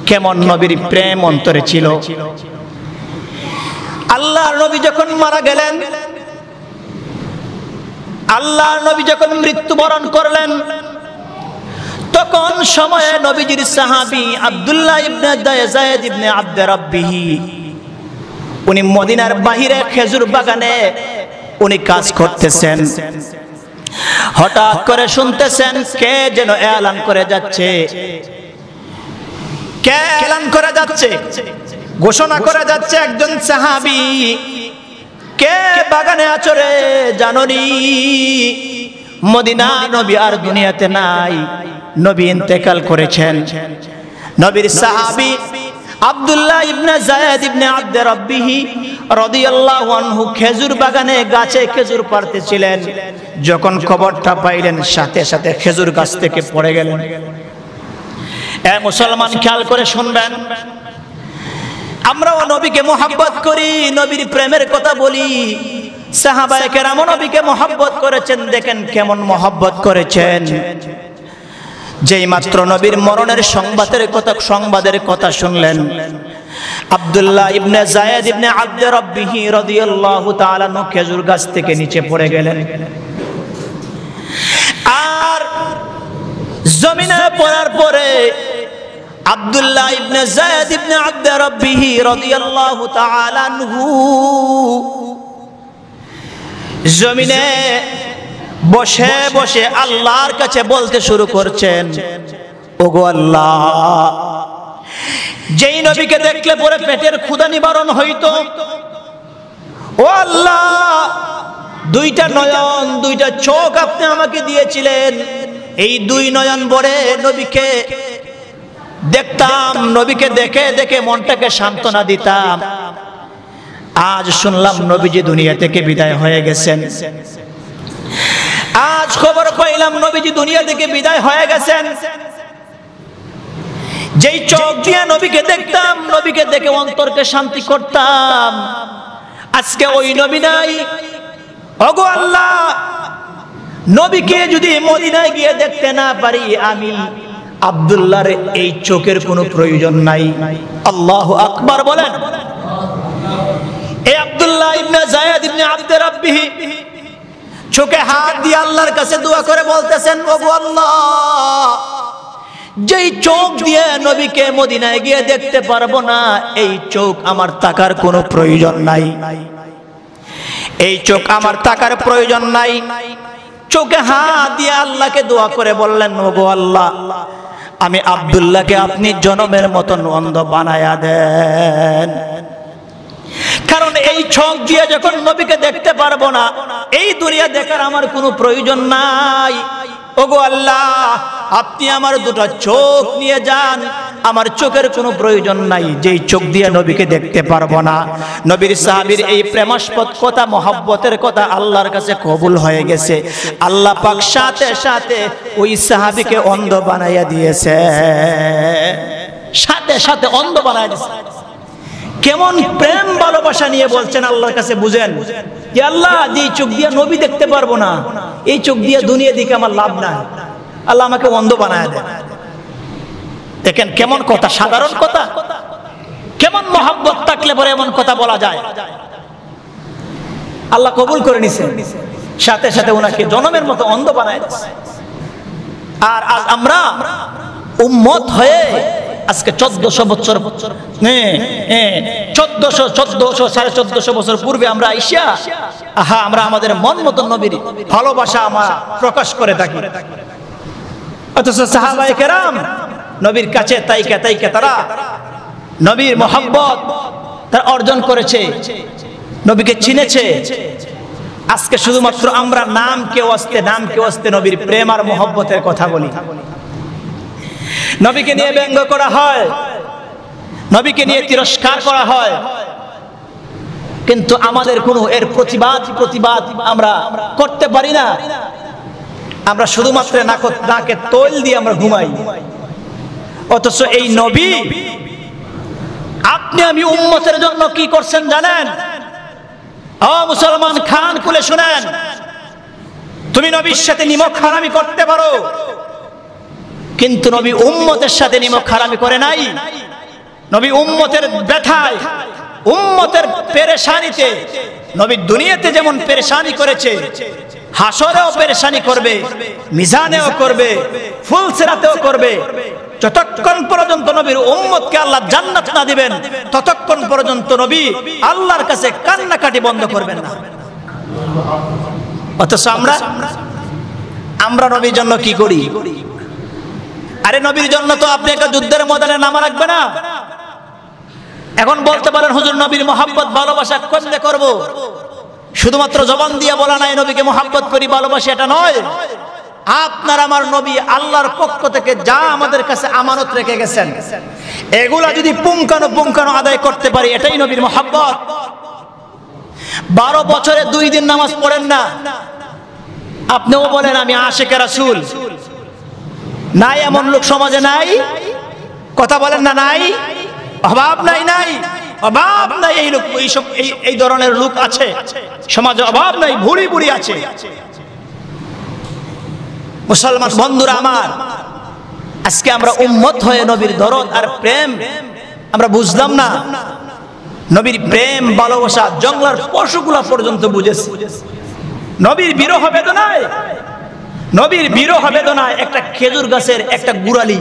কেমন নবীর প্রেম অন্তরে ছিল। আল্লাহর নবী যখন মারা গেলেন, আল্লাহর নবী যখন মৃত্যুবরণ করলেন, তখন সময়ে নবীজির সাহাবী আব্দুল্লাহ ইবনে যায়েদ ইবনে আব্দ রাব্বিহি উনি মদিনার বাহিরে খেজুর বাগানে উনি কাজ করতেছেন। হঠাৎ করে শুনতেছেন কে যেন এলান করে যাচ্ছে, কে এলান করে যাচ্ছে, ঘোষণা করে যাচ্ছে, একজন সাহাবী, কে বাগানে আছো রে জাননি, মদিনা নবী আর দুনিয়াতে নাই, নবী ইন্তেকাল করেছেন। নবীর সাহাবী আব্দুল্লাহ ইবনে যায়েদ ইবনে আব্দ রাব্বিহি রাদিয়াল্লাহু আনহু খেজুর বাগানে গাছে খেজুর পাড়তেছিলেন। যখন খবরটা পাইলেন, সাথে সাথে খেজুর গাছ থেকে পড়ে গেলেন। এ মুসলমান, খেয়াল করে শুনবেন, আমরাও নবীকে মহব্বত করি, নবীর প্রেমের কথা বলি। সাহাবায়ে কেরাম নবীকে মহব্বত করেছেন, দেখেন কেমন মহব্বত করেছেন। যেই মাত্র নবীর মরণের সংবাদের কথা শুনলেন, আব্দুল্লাহ ইবনে যায়েদ ইবনে আব্দ রাব্বিহি রাদিয়াল্লাহু তাআলা আনহু খেজুর গাছ থেকে নিচে পড়ে গেলেন। আর জমিনে পড়ার পরে আব্দুল্লাহ ইবনে যায়েদ ইবনে আব্দ রাব্বিহি রাদিয়াল্লাহু তাআলা আনহু জমিনে বসে বসে আল্লাহর কাছে বলতে শুরু করছেন, ওগো আল্লাহ, যেই নবীকে দেখলে পরে পেটের ক্ষুধা নিবারণ হইতো, ও আল্লাহ, দুইটা নয়ন, দুইটা চোখ আপনি আমাকে দিয়েছিলেন, এই দুই নয়ন ভরে নবীকে দেখতাম, নবীকে দেখে দেখে মনটাকে সান্ত্বনা দিতাম। আজ শুনলাম নবীজি দুনিয়া থেকে বিদায় হয়ে গেছেন। আজ খবর পাইলাম নবীজি দুনিয়া থেকে বিদায় হয়ে গেছেন। যেই চোখ দিয়ে নবীকে দেখতাম, নবীকে দেখে অন্তরকে শান্তি করতাম, আজকে ওই নবী নাই। ওগো আল্লাহ, নবীকে যদি মদিনায় গিয়ে দেখতে না পারি, আমি আব্দুল্লাহর এই চোখের কোনো প্রয়োজন নাই। আল্লাহু আকবার বলেন। এই আব্দুল্লাহ ইবনে যায়েদ ইবনে আব্দে রাব্বিহি চোখে হাত দিয়ে আল্লাহর কাছে দোয়া করে বলতেছেন, ওগো আল্লাহ, যেই চোখ দিয়ে নবীকে মদিনায় গিয়ে দেখতে পারবো না, এই চোখ আমার টাকার কোনো প্রয়োজন নাই, এই চোখ আমার টাকার প্রয়োজন নাই। চোখে হাত দিয়ে আল্লাহকে দোয়া করে বললেন, ওগো আল্লাহ, আমি আব্দুল্লাহকে আপনি জনমের মতন অন্ধ বানায়া দেন, কারণ এই চোখ দিয়ে যখন নবীকে দেখতে পারবো না, এই দুনিয়া দেখার আমার কোনো প্রয়োজন নাই। ওগো আল্লাহ, আপনি আমার দুটো চোখ নিয়ে যান, আমার চোখের কোনো প্রয়োজন নাই, যেই চোখ দিয়ে নবীকে দেখতে পারবো না। নবীর সাহাবীর এই প্রেমাস্পদ কথা, মহব্বতের কথা আল্লাহর কাছে কবুল হয়ে গেছে। আল্লাহ পাক সাথে সাথে ওই সাহাবীকে অন্ধ বানাইয়া দিয়েছে, সাথে সাথে অন্ধ বানাইয়া দিয়েছে। কেমন প্রেম ভালোবাসা নিয়ে বলছেন আল্লাহর কাছে, বুঝেন যে আল্লাহ, যেই চোখ দিয়ে নবী দেখতে পারবো না, এই চোখ দিয়ে দুনিয়া দিকে আমার লাভ নাই, আল্লাহ আমাকে অন্ধ বানায় দেন। দেখেন কেমন কথা, সাধারণ কথা, কেমন মহব্বত থাকলে পরে এমন কথা বলা যায়। আল্লাহ কবুল করে নিছেন, সাথে সাথে ওনাকে জনমের মতো অন্ধ বানায় দিয়েছে। আর আজ আমরা উম্মত হয়ে আজকে 1400 বছর, 1400 সাড়ে 1400 বছর পূর্বে আমরা আইসা আমরা আমাদের মন মতো নবীর ভালোবাসা আমরা প্রকাশ করে থাকি। অথচ সাহাবায়ে কেরাম নবীর কাছে তাইকা তাইকা তারা নবীর মহব্বত তারা অর্জন করেছে, নবীকে চিনেছে। আজকে শুধুমাত্র আমরা নাম কেউ আসতে নবীর প্রেম আর মহব্বতের কথা বলি, নবীকে নিয়ে ব্যঙ্গ করা হয়, নবীকে নিয়ে তিরস্কার করা হয়, কিন্তু আমাদের কোনো এর প্রতিবাদ আমরা করতে পারি না। আমরা শুধুমাত্র নাকে তৈল দিয়ে আমরা ঘুমাই। অথচ এই নবী, আপনি আমি উম্মতের জন্য কি করছেন জানেন? ও মুসলমান, খান খুলে শুনেন, তুমি নবীর সাথে নিমক হারামি করতে পারো, কিন্তু নবী উম্মতের সাথে নিমক হারামি করে নাই। নবী উম্মতের ব্যথায়, উম্মতের পেরেশানিতে, নবী দুনিয়াতে যেমন পেরেশানি করেছে, হাসরেও পেরেশানি করবে, মিজানেও করবে, ফুলসিরাতেও করবে। যতক্ষণ পর্যন্ত নবীর উম্মতকে আল্লাহ জান্নাত না দিবেন, ততক্ষণ পর্যন্ত নবী আল্লাহর কাছে কান্নাকাটি বন্ধ করবেন না। অথচ আমরা নবীর জন্য কি করি? আরে নবীর জন্য তো আপনি একটা যুদ্ধের ময়দানে নামা রাখবে না। এখন বলতে পারেন, হুজুর নবীর মহব্বত ভালোবাসা কেমনে করব? শুধুমাত্র জবান দিয়ে বলা নাই নবীকে মহব্বত করি, ভালোবাসি, এটা নয়। আপনার আমার নবী আল্লাহর পক্ষ থেকে যা আমাদের কাছে আমানত রেখে গেছেন, এগুলা যদি পুঙ্খানু আদায় করতে পারি, এটাই নবীর মহব্বত। 12 বছরে 2 দিন নামাজ পড়েন না, আপনিও বলেন আমি আশিকে রাসূল। নাই এমন লোক সমাজে নাই? কথা বলেন না, নাই? অভাব নাই এই লোক, এই ধরনের লোক আছে সমাজে, অভাব নাই, ভুড়ি আছে। মুসলমান বন্ধুরা আমার, আজকে আমরা উম্মত হয়ে নবীর দরদ আর প্রেম আমরা বুঝলাম না। নবীর প্রেম ভালোবাসা জঙ্গলার পশুগুলা পর্যন্ত বুঝেছে। নবীর বিরহ বেদনায় একটা খেজুর গাছের একটা গুড়ালি,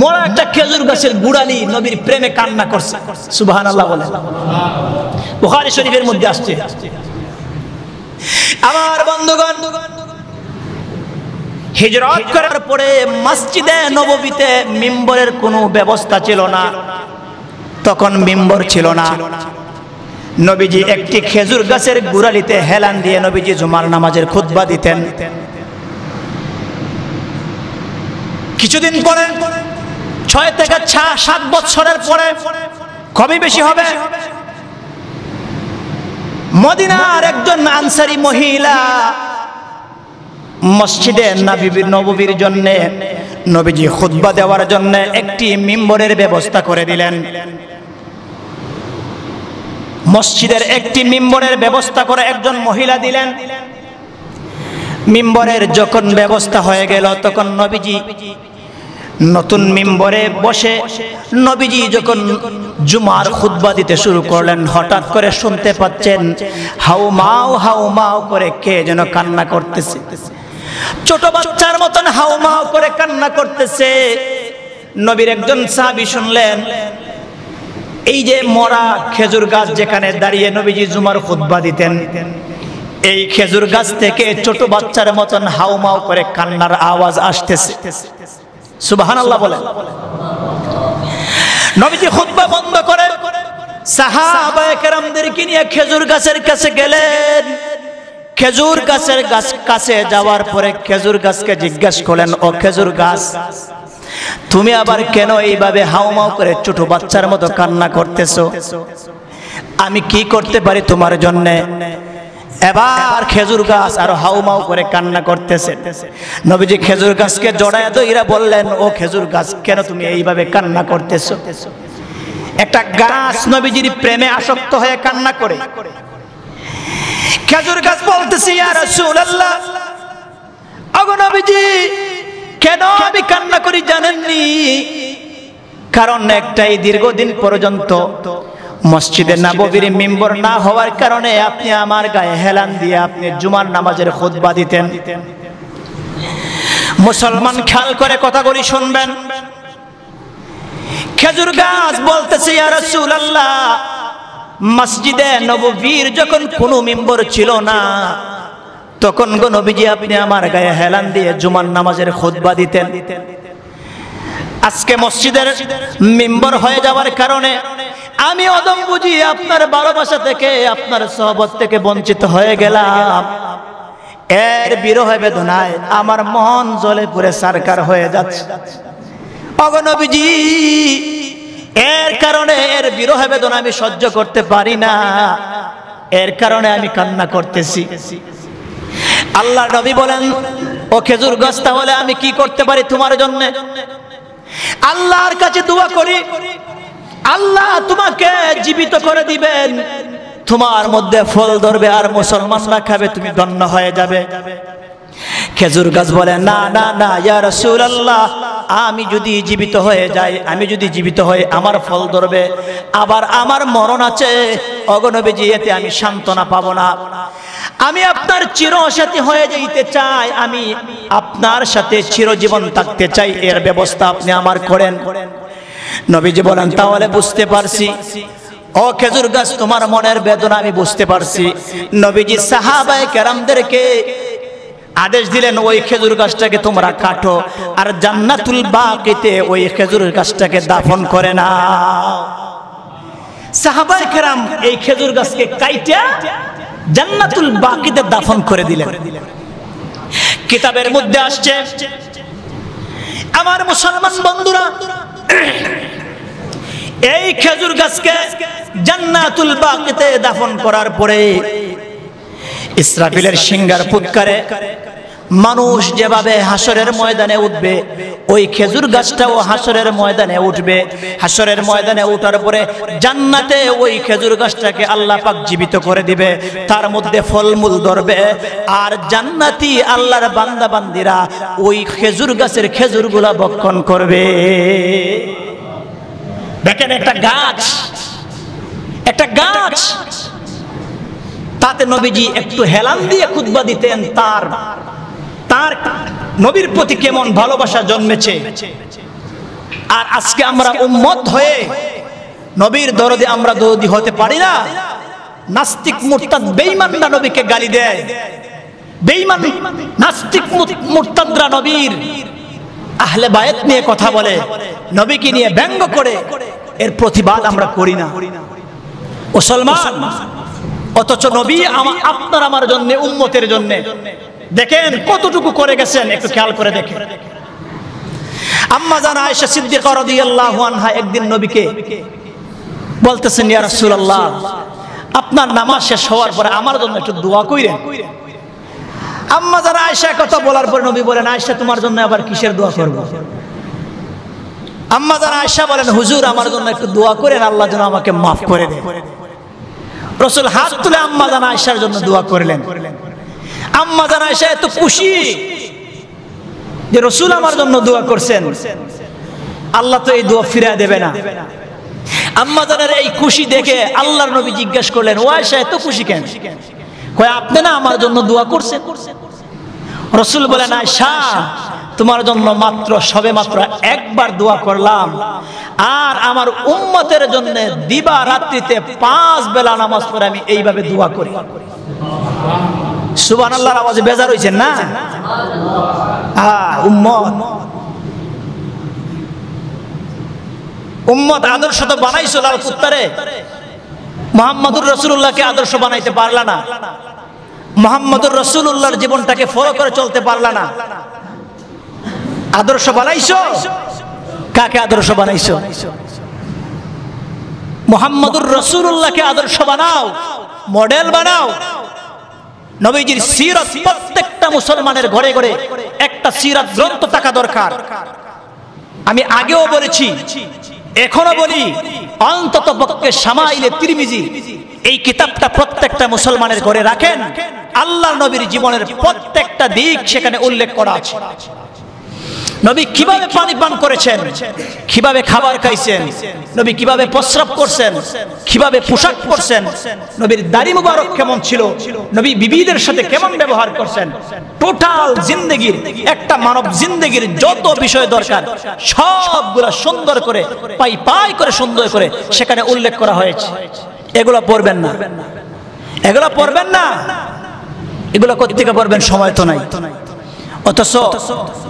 মরা একটা খেজুর গাছের গুড়ালি নবীর প্রেমে কান্না করছে। সুবহানাল্লাহ বলেন। বুখারী শরীফের মধ্যে আসছে। আমার বন্ধুগণ, হিজরত করার পরে মসজিদে নববীতে মিম্বরের কোনো ব্যবস্থা ছিল না। তখন মিম্বর ছিল না। নবীজি একটি খেজুর গাছের গুড়ালিতে হেলান দিয়ে নবীজি জুমার নামাজের খুতবা দিতেন। কিছুদিন পরে, 6 থেকে 7 বছরের পরে, কমই বেশি হবে, মদিনার একজন আনসারী মহিলা মসজিদে নববীর জন্য, নবীজি খুতবা দেওয়ার জন্য একটি মিম্বরের ব্যবস্থা করে দিলেন। মসজিদের একটি মিম্বরের ব্যবস্থা করে একজন মহিলা দিলেন। মিম্বরের যখন ব্যবস্থা হয়ে গেল, তখন নবীজি নতুন মিম্বরে বসে নবীজি যখন জুমার খুতবা দিতে শুরু করলেন, হঠাৎ করে শুনতে পাচ্ছেন হাউ মাউ করে কে যেন কান্না করতেছে। ছোট বাচ্চার মতন হাউ মাউ করে কান্না করতেছে। নবীর একজন সাহাবী শুনলেন, এই যে মরা খেজুর গাছ যেখানে দাঁড়িয়ে নবীজি জুমার খুতবা দিতেন, এই খেজুর গাছ থেকে ছোট বাচ্চার মতন হাউ মাউ করে কান্নার আওয়াজ আসতেছে। সুবহানাল্লাহ বলেন। নবীজি খুতবা বন্ধ করে সাহাবায়ে কেরামদেরকে নিয়ে খেজুর গাছের কাছে গেলেন। খেজুর গাছের কাছে যাওয়ার পরে খেজুর গাছকে জিজ্ঞাসা করলেন, ও খেজুর গাছ, তুমি আবার কেন এইভাবে হাউমাউ করে ছোট বাচ্চার মতো কান্না করতেছো? আমি কি করতে পারি তোমার জন্য? এবার খেজুর গাছ আর হাউমাউ করে কান্না করতেছে। নবীজি খেজুর গাছকে জড়ায় ধইরা বললেন, ও খেজুর গাছ, কেন তুমি এইভাবে কান্না করতেছো? একটা গাছ নবীজির প্রেমে আসক্ত হয়ে কান্না করে। খেজুর গাছ বলতেছে, ইয়া রাসূলুল্লাহ, ওগো নবীজি, কেন আমি কান্না করি জানেননি? কারণ একটাই, দীর্ঘদিন পর্যন্ত মসজিদে নববীর মিম্বর না হওয়ার কারণে আপনি আমার গায়ে হেলান দিয়ে আপনি জুমার নামাজের খুতবা দিতেন। মুসলমান খেয়াল করে কথাগুলি শুনবেন। খেজুর গাছ বলতেছে, ইয়া রাসূলুল্লাহ, মসজিদে নববীর যখন কোনো মিম্বর ছিল না, তখন গো নবীজি আপনি আমার গায়ে হেলান দিয়ে জুমার নামাজের খুতবা দিতেন। আজকে মসজিদের মিম্বর হয়ে যাওয়ার কারণে আমি অদম বুঝি আপনার ভালোবাসা থেকে, আপনার সোহবত থেকে বঞ্চিত হয়ে গেলাম। এর বিরহ বেদনায় আমার মন জ্বলে পুড়ে সারকার হয়ে যাচ্ছে। ওগো নবীজি, এর কারণে, এর বিরহ বেদনা আমি সহ্য করতে পারি না, এর কারণে আমি কান্না করতেছি। আল্লাহ নবী বলেন, ও খেজুর গাছ, তাহলে আমি কি করতে পারি তোমার জন্য? আল্লাহর কাছে দোয়া করি, আল্লাহ তোমাকে জীবিত করে দিবেন, তোমার মধ্যে ফল ধরবে আর মুসলমানরা খাবে, তুমি ধন্য হয়ে যাবে। খেজুর গাছ বলে, না না না ইয়া রাসূলুল্লাহ, আমি যদি জীবিত হয়ে যাই, আমি যদি জীবিত হই, আমার ফল ধরবে, আবার আমার মরণ আছে। ওগো নবীজি, এতে আমি সান্ত্বনা পাবো না। আমি আপনার চিরসাথী হয়ে যেতে চাই, আমি আপনার সাথে চিরজীবন থাকতে চাই, এর ব্যবস্থা আপনি আমার করেন। নবীজি বলেন, তাহলে বুঝতে পারছি ও খেজুর গাছ, তোমার মনের বেদনা আমি বুঝতে পারছি। নবীজি সাহাবায়ে কেরামদেরকে আদেশ দিলেন, ওই খেজুর গাছটাকে তোমরা কাটো আর জান্নাতুল বাকিতে ওই খেজুর গাছটাকে দাফন করে নাও। সাহাবায়ে কেরাম এই খেজুর গাছকে কাইটা জান্নাতুল বাকিতে দাফন করে দিলেন। কিতাবের মধ্যে আসছে, আমার মুসলমান বন্ধুরা, এই খেজুর গাছকে জান্নাতুল বাকিতে দাফন করার পরে ইসরাফিলের সিংহার ফুৎকারে মানুষ যেভাবে হাসরের ময়দানে উঠবে, ওই খেজুর গাছটাও হাসরের ময়দানে উঠবে। হাসরের ময়দানে ওঠার পরে জান্নাতে ওই খেজুর গাছটাকে আল্লাহ পাক জীবিত করে দিবে, তার মধ্যে ফলমূল ধরবে, আর জান্নাতি আল্লাহর বান্দা বান্দিরা ওই খেজুর গাছের খেজুরগুলা ভক্ষণ করবে। দেখেন, একটা গাছ, একটা গাছ, তাতে নবীজি একটু হেলান দিয়ে খুতবা দিতেন, তার নবীর প্রতি কেমন ভালোবাসা জন্মেছে। আর আজকে আমরা উম্মত হয়ে নবীর দরদে আমরা দরদি হতে পারি না। নাস্তিক মুরতাদ বেঈমানরা নবীকে গালি দেয়, বেঈমান নাস্তিক মুরতাদরা নবীর আহলে বায়াত নিয়ে কথা বলে, নবীকে নিয়ে ব্যঙ্গ করে, এর প্রতিবাদ আমরা করি না মুসলমান। অথচ নবী আপনার আমার জন্য, উম্মতের জন্য দেখেন কতটুকু করে গেছেন, একটু খেয়াল করে দেখেন। আম্মা জান আয়েশা সিদ্দিকা রাদিয়াল্লাহু আনহা একদিন নবীকে বলতেছেন, ইয়া রাসূলুল্লাহ, আপনার নামাজ শেষ হওয়ার পরে আমার জন্য একটু দোয়া কইরেন। আম্মা জান আয়েশা কথা বলার পর নবী বলেন, আয়েশা, তোমার জন্য আবার কিসের দোয়া করব? আম্মা জান আয়েশা বলেন, হুজুর, আমার জন্য একটু দোয়া করেন, আল্লাহ যেন আমাকে মাফ করে দেন। রাসূল হাত তুলে আম্মা জান আয়েশার জন্য দোয়া করলেন। আম্মা জান আয়েশা এত খুশি যে রাসূল আমার জন্য দোয়া করছেন। আল্লাহ তো এই দোয়া ফিরিয়ে দেবে না। আম্মা জানের এই খুশি দেখে আল্লাহর নবী জিজ্ঞেস করলেন, ও আয়েশা এত খুশি কেন? কয় আপনি না আমার জন্য দোয়া করছেন। রাসূল বলেন, আয়েশা তোমার জন্য সবে মাত্র একবার দোয়া করলাম, আর আমার উম্মতের জন্য দিবা রাত্রিতে 5 বেলা নামাজ পড়ে আমি এইভাবে দোয়া করি। সুবহানাল্লাহর আওয়াজে বেজার হইছেন না? উম্মত আদর্শ তো বানাইছো লাল কুত্তারে, মুহাম্মদুর রাসূলুল্লাহকে আদর্শ বানাইতে পারলা না, মুহাম্মদুর রাসূলুল্লাহর জীবনটাকে ফলো করে চলতে পারলা না। আদর্শ বানাইছো, কাকে আদর্শ বানাইছো? মুহাম্মদুর রাসূলুল্লাহকে আদর্শ বানাও, মডেল বানাও। নবীজির সিরাত প্রত্যেকটা মুসলমানের ঘরে ঘরে একটা সিরাত গ্রন্থ থাকা দরকার। আমি আগেও বলেছি, এখনো বলি, অন্তত পক্ষে শামাইলে তিরমিজি এই কিতাবটা প্রত্যেকটা মুসলমানের ঘরে রাখেন। আল্লাহর নবীর জীবনের প্রত্যেকটা দিক সেখানে উল্লেখ করা আছে। নবী কিভাবে পানি পান করেছেন, কিভাবে খাবার খাইছেন, নবী কিভাবে প্রস্রাব করছেন, কিভাবে পোশাক পরছেন, নবীর দাড়ি মুবারক কেমন ছিল, নবী বিবিদের সাথে কেমন ব্যবহার করছেন, টোটাল জিন্দেগির একটা মানব জিন্দেগির যত বিষয় দরকার সবগুলা সুন্দর করে পাই করে সুন্দর করে সেখানে উল্লেখ করা হয়েছে। এগুলো পড়বেন না, এগুলো পড়বেন না, এগুলো কোত্থেকে পড়বেন? সময় তো নাই। অথচ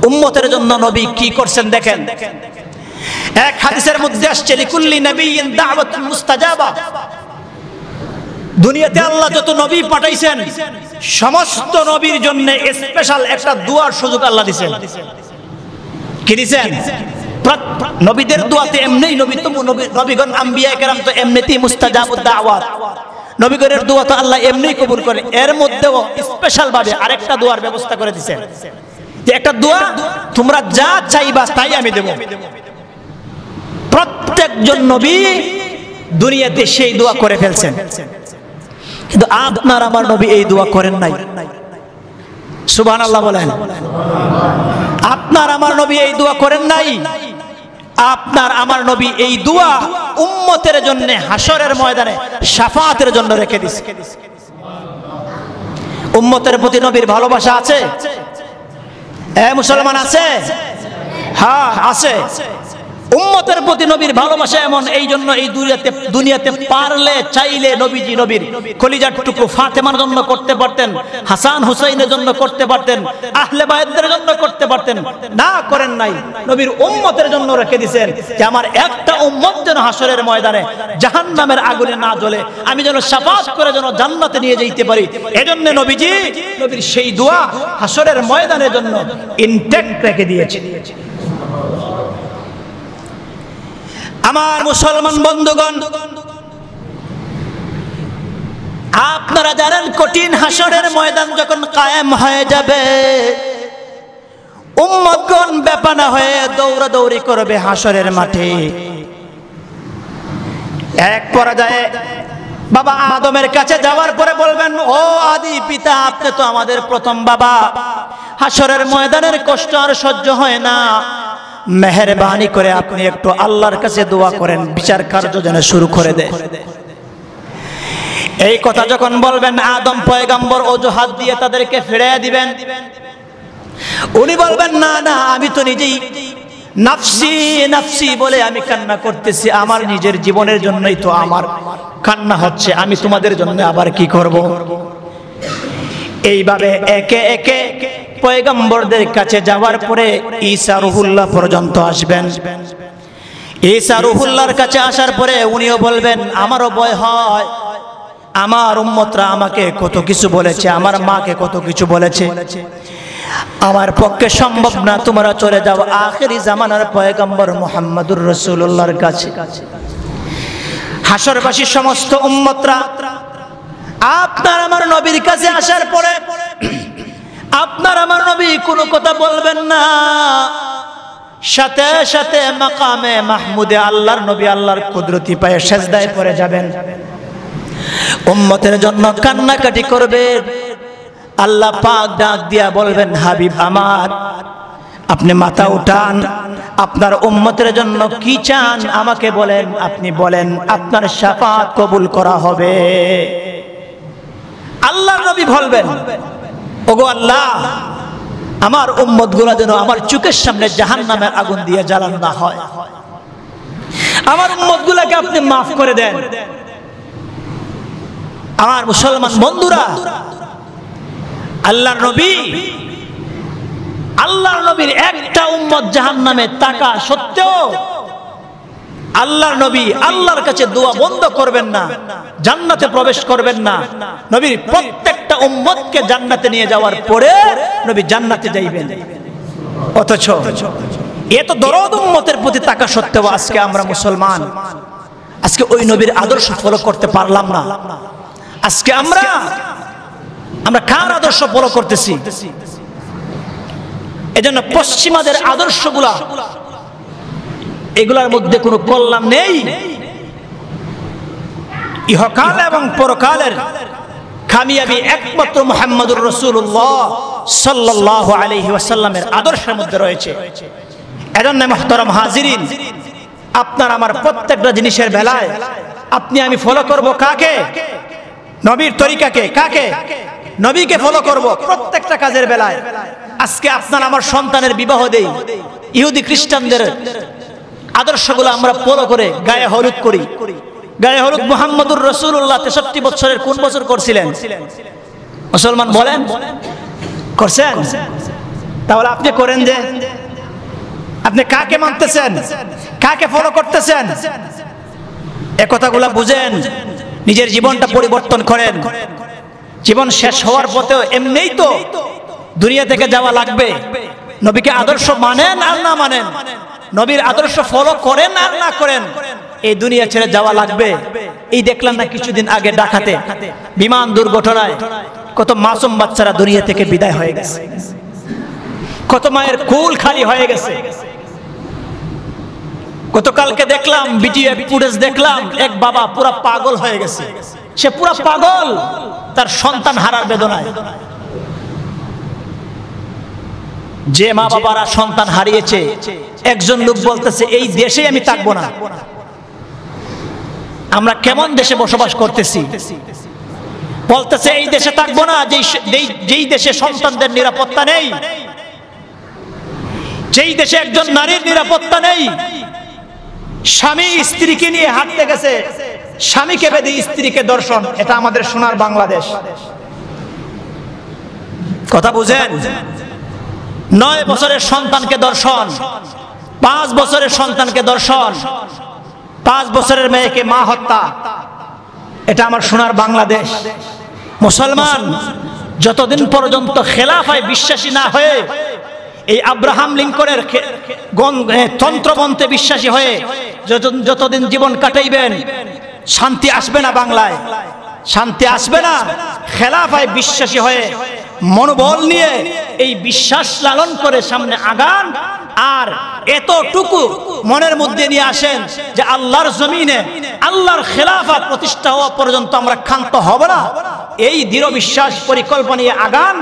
উম্মতের জন্য নবী কি করছেন দেখেন। এক হাদিসের মধ্যে আসছে, লিকুল্লি নবিয়্যিন দাওয়াতুন মুস্তাজাবা। দুনিয়াতে আল্লাহ যত নবী পাঠাইছেন সমস্ত নবীর জন্য স্পেশাল একটা দোয়ার সুযোগ আল্লাহ দিয়েছেন। কি দিয়েছেন? নবীদের দোয়াতে এমনিই নবীগণ আম্বিয়া কেরাম তো এমনিতেই মুস্তাজাবুদ দাওয়াত, নবীগণের দোয়া তো আল্লাহ এমনিই কবুল করেন। এর মধ্যেও স্পেশাল ভাবে আরেকটা দোয়ার ব্যবস্থা করে দিয়েছেন, যে একটা দোয়া তোমরা যা চাইবা তাই আমি দেব। প্রত্যেকজন নবী দুনিয়াতে সেই দোয়া করে ফেলছেন, কিন্তু আপনার আমার নবী এই দোয়া করেন নাই। সুবহানাল্লাহ বলেন। আপনার আমার নবী এই দোয়া করেন নাই। আপনার আমার নবী এই দোয়া উম্মতের জন্য হাসরের ময়দানে শাফাআতের জন্য রেখে দিয়েছে। উম্মতের প্রতি নবীর ভালোবাসা আছে? মুসলমান আছে? হ্যাঁ আছে। উম্মতের প্রতি নবীর ভালোবাসা এমন, এই জন্য এই দুনিয়াতে পারলে চাইলে নবীজি নবীর কলিজার টুকরো ফাতেমার জন্য করতে পারতেন, হাসান হুসাইনের জন্য করতে পারতেন, আহলে বায়তের জন্য করতে পারতেন, না করেন নাই। নবীর উম্মতের জন্য রেখে দিয়েছেন যে আমার একটা উম্মত যেন হাসরের ময়দানে জাহান্নামের আগুনে না জ্বলে, আমি যেন শাফাআত করে যেন জান্নাতে নিয়ে যেতে পারি। এজন্য নবীজি নবীর সেই দোয়া হাসরের ময়দানের জন্য ইনটেক্ট রেখে দিয়েছেন। আমার মুসলমান বন্ধুগণ, আপনারা জানেন কঠিন হাসরের ময়দান যখন কায়েম হয়ে যাবে, উম্মতগণ বেপানা হয়ে দৌড়াদৌড়ি করবে হাসরের মাঠে। এক পর্যায়ে বাবা আদমের কাছে যাওয়ার পরে বলবেন, ও আদি পিতা, আপনি তো আমাদের প্রথম বাবা, হাসরের ময়দানের কষ্ট আর সহ্য হয় না, মেহেরবানি করে আপনি একটু আল্লাহর কাছে দোয়া করেন, বিচার কার্য যেন শুরু করে দেয়। এই কথা যখন বলবেন, আদম পয়গম্বর অজুহাত দিয়ে তাদেরকে ফিরিয়ে দিবেন। উনি বলবেন, না না, আমি তো নিজেই নাফসি নাফসি বলে আমি কান্না করতেছি, আমার নিজের জীবনের জন্যই তো আমার কান্না হচ্ছে, আমি তোমাদের জন্য আবার কি করব? এইভাবে একে একে পয়গম্বরদের কাছে যাওয়ার পরে ঈসা রুহুল্লাহ পর্যন্ত আসবেন। ঈসা রুহুল্লাহর কাছে আসার পরে উনিও বলবেন, আমারও ভয় হয়, আমার উম্মতরা আমাকে কত কিছু বলেছে, আমার মাকে কত কিছু বলেছে, আমার পক্ষে সম্ভব না, তোমরা চলে যাও আখিরি জামানার পয়গম্বর মুহাম্মদুর রাসূলুল্লাহর কাছে। হাসরবাসী সমস্ত উম্মতরা আপনার আমার নবীর কাছে আসার পরে আপনার আমার নবী কোনো কথা বলবেন না, সাথে সাথে মাকামে মাহমুদে আল্লাহর নবী আল্লাহর কুদরতি পায়ে সেজদায় পড়ে যাবেন, উম্মতের জন্য কান্নাকাটি করবেন। আল্লাহ পাক ডাক দিয়া বলবেন, হাবিব আমার, আপনি মাথা উঠান, আপনার উম্মতের জন্য কি চান আমাকে বলেন, আপনি বলেন, আপনার শাফাত কবুল করা হবে। আল্লাহর নবী বলবেন, ওগো আল্লাহ, আমার উম্মতগুলো যেন আমার চোখের সামনে জাহান্নামের আগুন দিয়ে জ্বালানো না হয়, আমার উম্মতগুলোকে আপনি মাফ করে দেন। আমার মুসলমান বন্ধুরা, আল্লাহর নবীর একটা উম্মত জাহান্নামে থাকা সত্ত্বেও আল্লাহর নবী আল্লাহর কাছে দোয়া বন্ধ করবেন না, জান্নাতে প্রবেশ করবেন না। নবীর প্রত্যেকটা উম্মতকে জান্নাতে নিয়ে যাওয়ার পরে নবী জান্নাতে যাইবেন। অথচ এত দরদ উম্মতের প্রতি থাকা সত্ত্বেও আজকে আমরা মুসলমান, আজকে ওই নবীর আদর্শ ফলো করতে পারলাম না। আজকে আমরা কার আদর্শ ফলো করতেছি? এজন্য পশ্চিমাদের আদর্শগুলা, এগুলার মধ্যে কোনো কল্যাণ নেই। ইহকাল এবং পরকালের কামিয়াবি একমাত্র মুহাম্মদুর রাসূলুল্লাহ সাল্লাল্লাহু আলাইহি ওয়াসাল্লামের আদর্শের মধ্যে রয়েছে। এজন্য মুহতারাম হাজিরিন, আপনার আমার প্রত্যেকটা জিনিসের বেলায় আপনি আমি ফলো করব কাকে? নবীর তরিকাকে। কাকে? নবীকে ফলো করব প্রত্যেকটা কাজের বেলায়। আজকে আপনার আমার সন্তানের বিবাহ দেই, ইহুদি খ্রিস্টানদের আদর্শগুলো আমরা ফলো করে গায়ে হলুদ করি। গায়ে হলুদ মুহাম্মদুর রাসূলুল্লাহ 63 বছরের কোন বছর করছিলেন? মুসলমান বলেন, করছেন? তাহলে আপনি করেন যে? আপনি কাকে মানতেছেন? কাকে ফলো করতেছেন? এই কথাগুলো বুঝেন, নিজের জীবনটা পরিবর্তন করেন। জীবন শেষ হওয়ার পথেও এমনিই তো দুনিয়া থেকে যাওয়া লাগবে। নবীকে আদর্শ মানেন আর না মানেন, নবীর আদর্শ ফলো করেন আর না করেন, এই দুনিয়া ছেড়ে যাওয়া লাগবে। এই দেখলাম না কিছুদিন আগে ঢাকাতে বিমান দুর্ঘটনায় কত মাসুম বাচ্চারা দুনিয়া থেকে বিদায় হয়ে গেছে, কত মায়ের কোল খালি হয়ে গেছে। গতকালকে দেখলাম ভিডিও ফুটেজ দেখলাম, এক বাবা পুরা পাগল হয়ে গেছে। সে পুরা পাগল তার সন্তান হারার বেদনায়। যে মা বাবারা সন্তান হারিয়েছে, একজন লোক বলতেছে এই দেশে আমি থাকবো না। আমরা কেমন দেশে বসবাস করতেছি? বলতেছে এই দেশে থাকবো না, যেই দেশে সন্তানদের নিরাপত্তা নেই, যেই দেশে একজন নারীর নিরাপত্তা নেই। স্বামী স্ত্রীকে নিয়ে হাঁটতে গেছে, স্বামীকে বেঁধে স্ত্রীকে দর্শন। এটা আমাদের সোনার বাংলাদেশ। কথা বুঝেন? 9 বছরের সন্তানকে দর্শন, 5 বছরের সন্তানকে দর্শন, 5 বছরের মেয়েকে মা হত্যা। এটা আমার সোনার বাংলাদেশ। মুসলমান যতদিন পর্যন্ত খেলাফায় বিশ্বাসী না হয়ে, এই আব্রাহাম লিঙ্কনের তন্ত্রমন্ত্রে বিশ্বাসী হয়ে যতদিন জীবন কাটাইবেন, শান্তি আসবে না বাংলায়, শান্তি আসবে না। খেলাফায় বিশ্বাসী হয়ে মনোবল নিয়ে এই বিশ্বাস লালন করে সামনে আগান। আর এতটুকু মনের মধ্যে নিয়ে আসেন যে আল্লাহর জমিনে আল্লাহর খেলাফত প্রতিষ্ঠা হওয়া পর্যন্ত আমরা ক্ষান্ত হব না। এই দৃঢ় বিশ্বাস পরিকল্পনা নিয়ে আগান,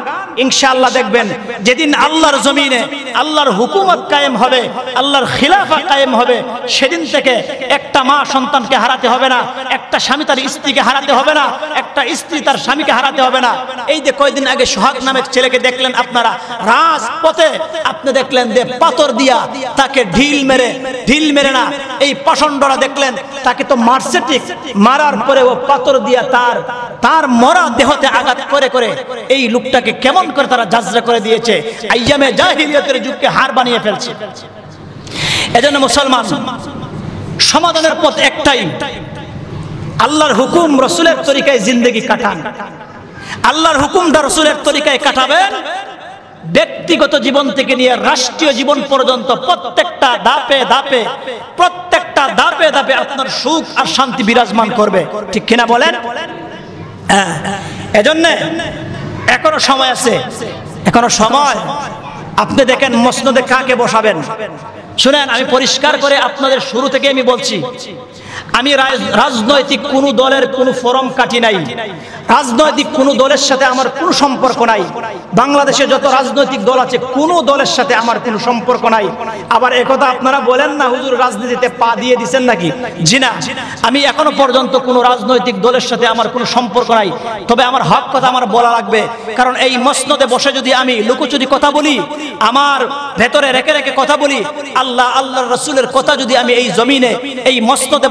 ইনশাআল্লাহ দেখবেন যেদিন আল্লাহর জমিনে আল্লাহর হুকুমত কায়েম হবে, আল্লাহর খিলাফা কায়েম হবে, সেদিন থেকে একটা মা সন্তানকে হারাতে হবে না, একটা স্বামী তার স্ত্রীকে হারাতে হবে না, একটা স্ত্রী তার স্বামীকে হারাতে হবে না। এই যে কয়েকদিন আগে সোহাগ নামের ছেলেকে দেখলেন আপনারা রাজপথে, আপনি দেখলেন যে পাথর দিয়া তাকে ঢিল মেরে না, এই পাষণ্ডরা দেখলেন তাকে তো মারছে, ঠিক মারার পরে ও পাথর দিয়া তার মরা দেহতে আঘাত করে করে এই লোকটাকে কেমন করে তারা জাজরা করে দিয়েছে, আইয়ামে জাহিলিয়াতের যুগকে হার বানিয়ে ফেলছে। এজন্য মুসলমান সমাধানের পথ একটাই, আল্লাহর হুকুম রাসূলের তরিকায় জিন্দেগি কাটান। আল্লাহর হুকুমটা রাসূলের তরিকায় কাটাবেন, ব্যক্তিগত জীবন থেকে নিয়ে রাষ্ট্রীয় জীবন পর্যন্ত প্রত্যেকটা ধাপে ধাপে আপনার সুখ আর শান্তি বিরাজমান করবে। ঠিক কিনা বলেন? এজন্য এখনো সময় আছে, এখনো সময়। আপনি দেখেন মসনদে কাকে বসাবেন, শুনেন, আমি পরিষ্কার করে আপনাদের শুরু থেকে আমি বলছি, আমি রাজনৈতিক কোনো দলের কোনো ফরম কাটি নাই, রাজনৈতিক কোনো দলের সাথে আমার কোনো সম্পর্ক নাই। বাংলাদেশে যত রাজনৈতিক দল আছে কোনো দলের সাথে আমার কোনো সম্পর্ক নাই। আবার একথা আপনারা বলেন না হুজুর রাজনীতিতে পা দিয়ে দিচ্ছেন নাকি? জি না, আমি এখনো পর্যন্ত কোনো রাজনৈতিক দলের সাথে আমার কোনো সম্পর্ক নাই। তবে আমার হক কথা আমার বলা লাগবে, কারণ এই মসনদে বসে যদি আমি লুকোচুরি কথা বলি, আমার ভেতরে রেখে রেখে কথা বলি, আল্লাহ আল্লাহর রাসূলের কথা যদি আমি এই জমিনে এই মসনদে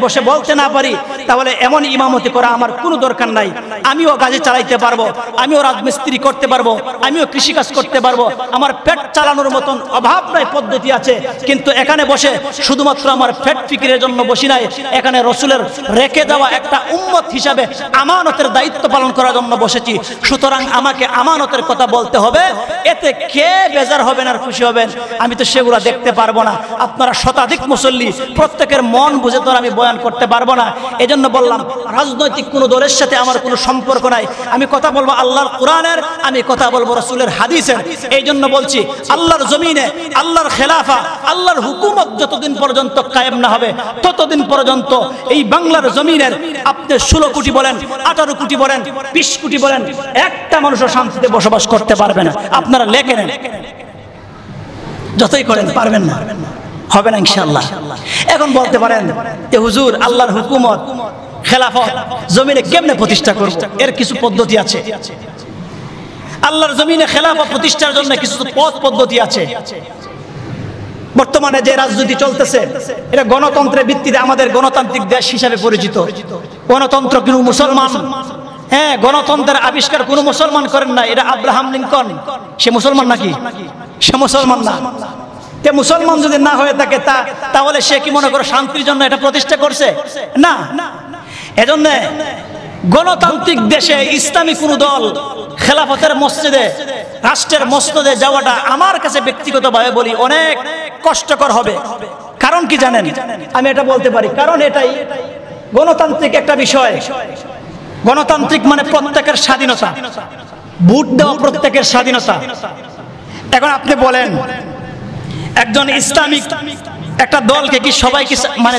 বসে বলতে না পারি, তাহলে এমন ইমামতি করা আমার কোনো দরকার নাই। আমিও কাজে চালাইতে পারবো, আমিও রাজমিস্ত্রি করতে পারবো, আমিও কৃষিকাজ করতে পারবো, আমার পেট চালানোর মতন অভাব নাই, পদ্ধতি আছে। কিন্তু এখানে বসে শুধুমাত্র আমার পেট ফিকিরের জন্য বসি নাই, এখানে রসুলের রেখে দেওয়া একটা উম্মত হিসাবে আমানতের দায়িত্ব পালন করার জন্য বসেছি। সুতরাং আমাকে আমানতের কথা বলতে হবে, এতে কে বেজার হবেন আর খুশি হবেন আমি তো সেগুলো দেখতে পারবো না। আপনারা শতাধিক মুসল্লি, প্রত্যেকের মন বুঝে তো আমি বয়ান করতে পারবো না। এজন্য বললাম রাজনৈতিক কোনো দলের সাথে আমার কোনো সম্পর্ক নাই। আমি কথা বলবো আল্লাহর কোরআনের, আমি কথা বলবো রাসূলের হাদিসের। এই জন্য বলছি, আল্লাহর জমিনে আল্লাহর খেলাফা, আল্লাহর হুকুমত যতদিন পর্যন্ত কায়েম না হবে, ততদিন পর্যন্ত এই বাংলার জমিনের আপনি 16 কোটি বলেন, 18 কোটি বলেন, 20 কোটি বলেন, একটা মানুষও শান্তিতে বসবাস করতে পারবে না। আপনারা লেখে নেন, যতই করেন পারবেন না, হবে না ইনশাআল্লাহ। এখন বলতে পারেন যে হুজুর আল্লাহর হুকুমত খেলাফত জমিনে কেমনে প্রতিষ্ঠা করব? এর কিছু পদ্ধতি আছে। আল্লাহর জমিনে খেলাফত প্রতিষ্ঠার জন্য কিছু পথ পদ্ধতি আছে। বর্তমানে যে রাজনীতি চলতেছে এটা গণতন্ত্রের ভিত্তিতে আমাদের গণতান্ত্রিক দেশ হিসাবে পরিচিত। গণতন্ত্র কিন্তু মুসলমান, হ্যাঁ, গণতন্ত্রের আবিষ্কার কোনো মুসলমান করেন না, এটা আব্রাহাম লিঙ্কন। সে মুসলমান নাকি? সে মুসলমান না। তে মুসলমান যদি না হয়ে থাকে তাহলে সে কি মনে করে শান্তির জন্য এটা প্রতিষ্ঠা করছে? না। এজন্য গণতান্ত্রিক দেশে ইসলামী কোন দল খেলাফতের মসজিদে, রাষ্ট্রের মসজিদে যাওয়াটা আমার কাছে ব্যক্তিগতভাবে বলি অনেক কষ্টকর হবে। কারণ কি জানেন? আমি এটা বলতে পারি, কারণ এটাই গণতান্ত্রিক একটা বিষয়। গণতান্ত্রিক মানে প্রত্যেকের স্বাধীনতা, ভোট দেওয়া প্রত্যেকের স্বাধীনতা। এখন আপনি বলেন একজন ইসলামিক একটা দলকে কি সবাই কি মানে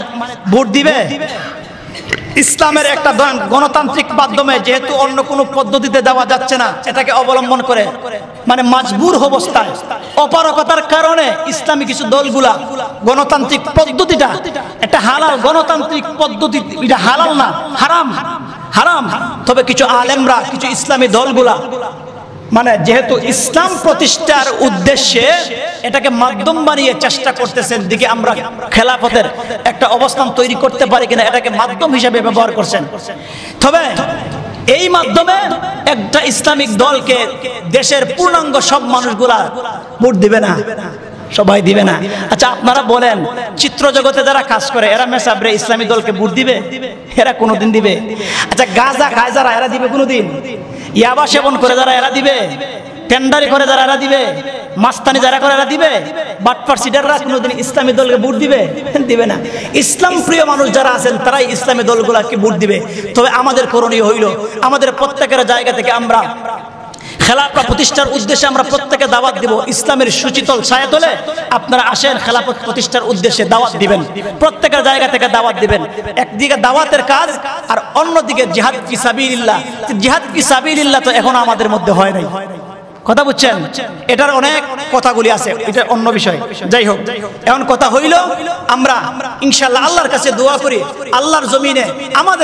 ভোট দিবে? ইসলামের একটা গণতান্ত্রিক মাধ্যমে যেহেতু অন্য কোনো পদ্ধতিতে দেওয়া যাচ্ছে না, এটাকে অবলম্বন করে মানে মাজবুর অবস্থায় অপারগতার কারণে ইসলামী কিছু দলগুলা গণতান্ত্রিক পদ্ধতিটা একটা হালাল গণতান্ত্রিক পদ্ধতি, এটা হালাল না, হারাম, হারাম। তবে কিছু আলেমরা, কিছু ইসলামী দলগুলা মানে যেহেতু ইসলাম প্রতিষ্ঠার উদ্দেশ্যে এটাকে মাধ্যম বানিয়ে চেষ্টা করতেছেন, দিকে আমরা খেলাফতের একটা অবস্থান তৈরি করতে পারি কিনা এটাকে মাধ্যম হিসেবে ব্যবহার করছেন। তবে এই মাধ্যমে একটা ইসলামিক দলকে দেশের পূর্ণাঙ্গ সব মানুষগুলা ভোট দিবে না, সবাই দিবে না। আচ্ছা আপনারা বলেন, চিত্র জগতে যারা কাজ করে এরা মেসাবরে ইসলামী দলকে ভোট দিবে? এরা কোনোদিন দিবে? আচ্ছা গাঁজা খায় যারা এরা দিবে কোনোদিন? ইয়াবা সেবন করে যারা এরা দিবে? টেন্ডারি করে যারা এরা দিবে? মাস্তানি যারা করে এরা দিবে? বাটপার সিডাররা কোনোদিন ইসলামী দলকে ভোট দিবে? দিবে না। ইসলাম প্রিয় মানুষ যারা আছেন তারাই ইসলামী দলগুলোকে ভোট দিবে। তবে আমাদের করণীয় হইল আমাদের প্রত্যেকের জায়গা থেকে আমরা খেলাফত প্রতিষ্ঠার উদ্দেশ্যে আমরা প্রত্যেকে দাওয়াত দিব। ইসলামের সুচিতল ছায়াতলে আপনারা আসেন, খেলাফত প্রতিষ্ঠার উদ্দেশ্যে দাওয়াত দিবেন, প্রত্যেকের জায়গা থেকে দাওয়াত দিবেন। একদিকে দাওয়াতের কাজ আর অন্যদিকে জিহাদ ফি সাবিলিল্লাহ। জিহাদ ফি সাবিলিল্লাহ তো এখন আমাদের মধ্যে হয় নাই, কথা বুঝছেন? এটার অনেক কথাগুলি আছে, এটা অন্য বিষয়। যাই হোক, এখন কথা হইল আমরা ইনশাআল্লাহ আল্লাহর কাছে দোয়া করি আল্লাহর জমিনে আমাদের